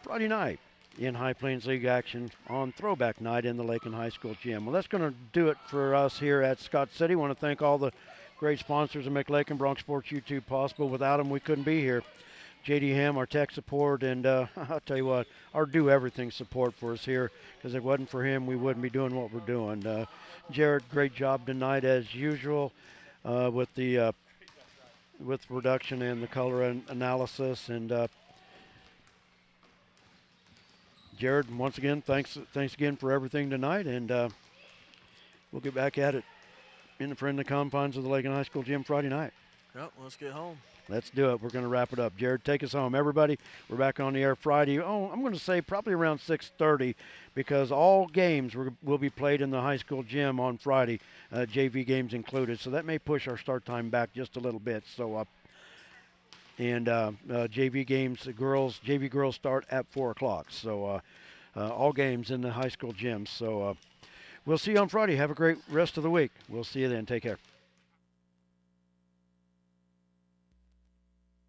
Friday night in High Plains League action on throwback night in the Lakin High School gym. Well, that's going to do it for us here at Scott City. I want to thank all the great sponsors that make Lakin Bronc Sports YouTube possible. Without them, we couldn't be here. JD Ham, our tech support, and I'll tell you what, our do everything support for us here, because if it wasn't for him, we wouldn't be doing what we're doing. Jared, great job tonight as usual with the with production and the color analysis. And Jared, once again, thanks again for everything tonight, and we'll get back at it in the friendly confines of the Lakin High School gym Friday night. Yep, let's get home. Let's do it. We're going to wrap it up. Jared, take us home. Everybody, we're back on the air Friday. Oh, I'm going to say probably around 6:30, because all games will be played in the high school gym on Friday, JV games included. So that may push our start time back just a little bit. So, JV games, JV girls start at 4 o'clock. So all games in the high school gym. So we'll see you on Friday. Have a great rest of the week. We'll see you then. Take care.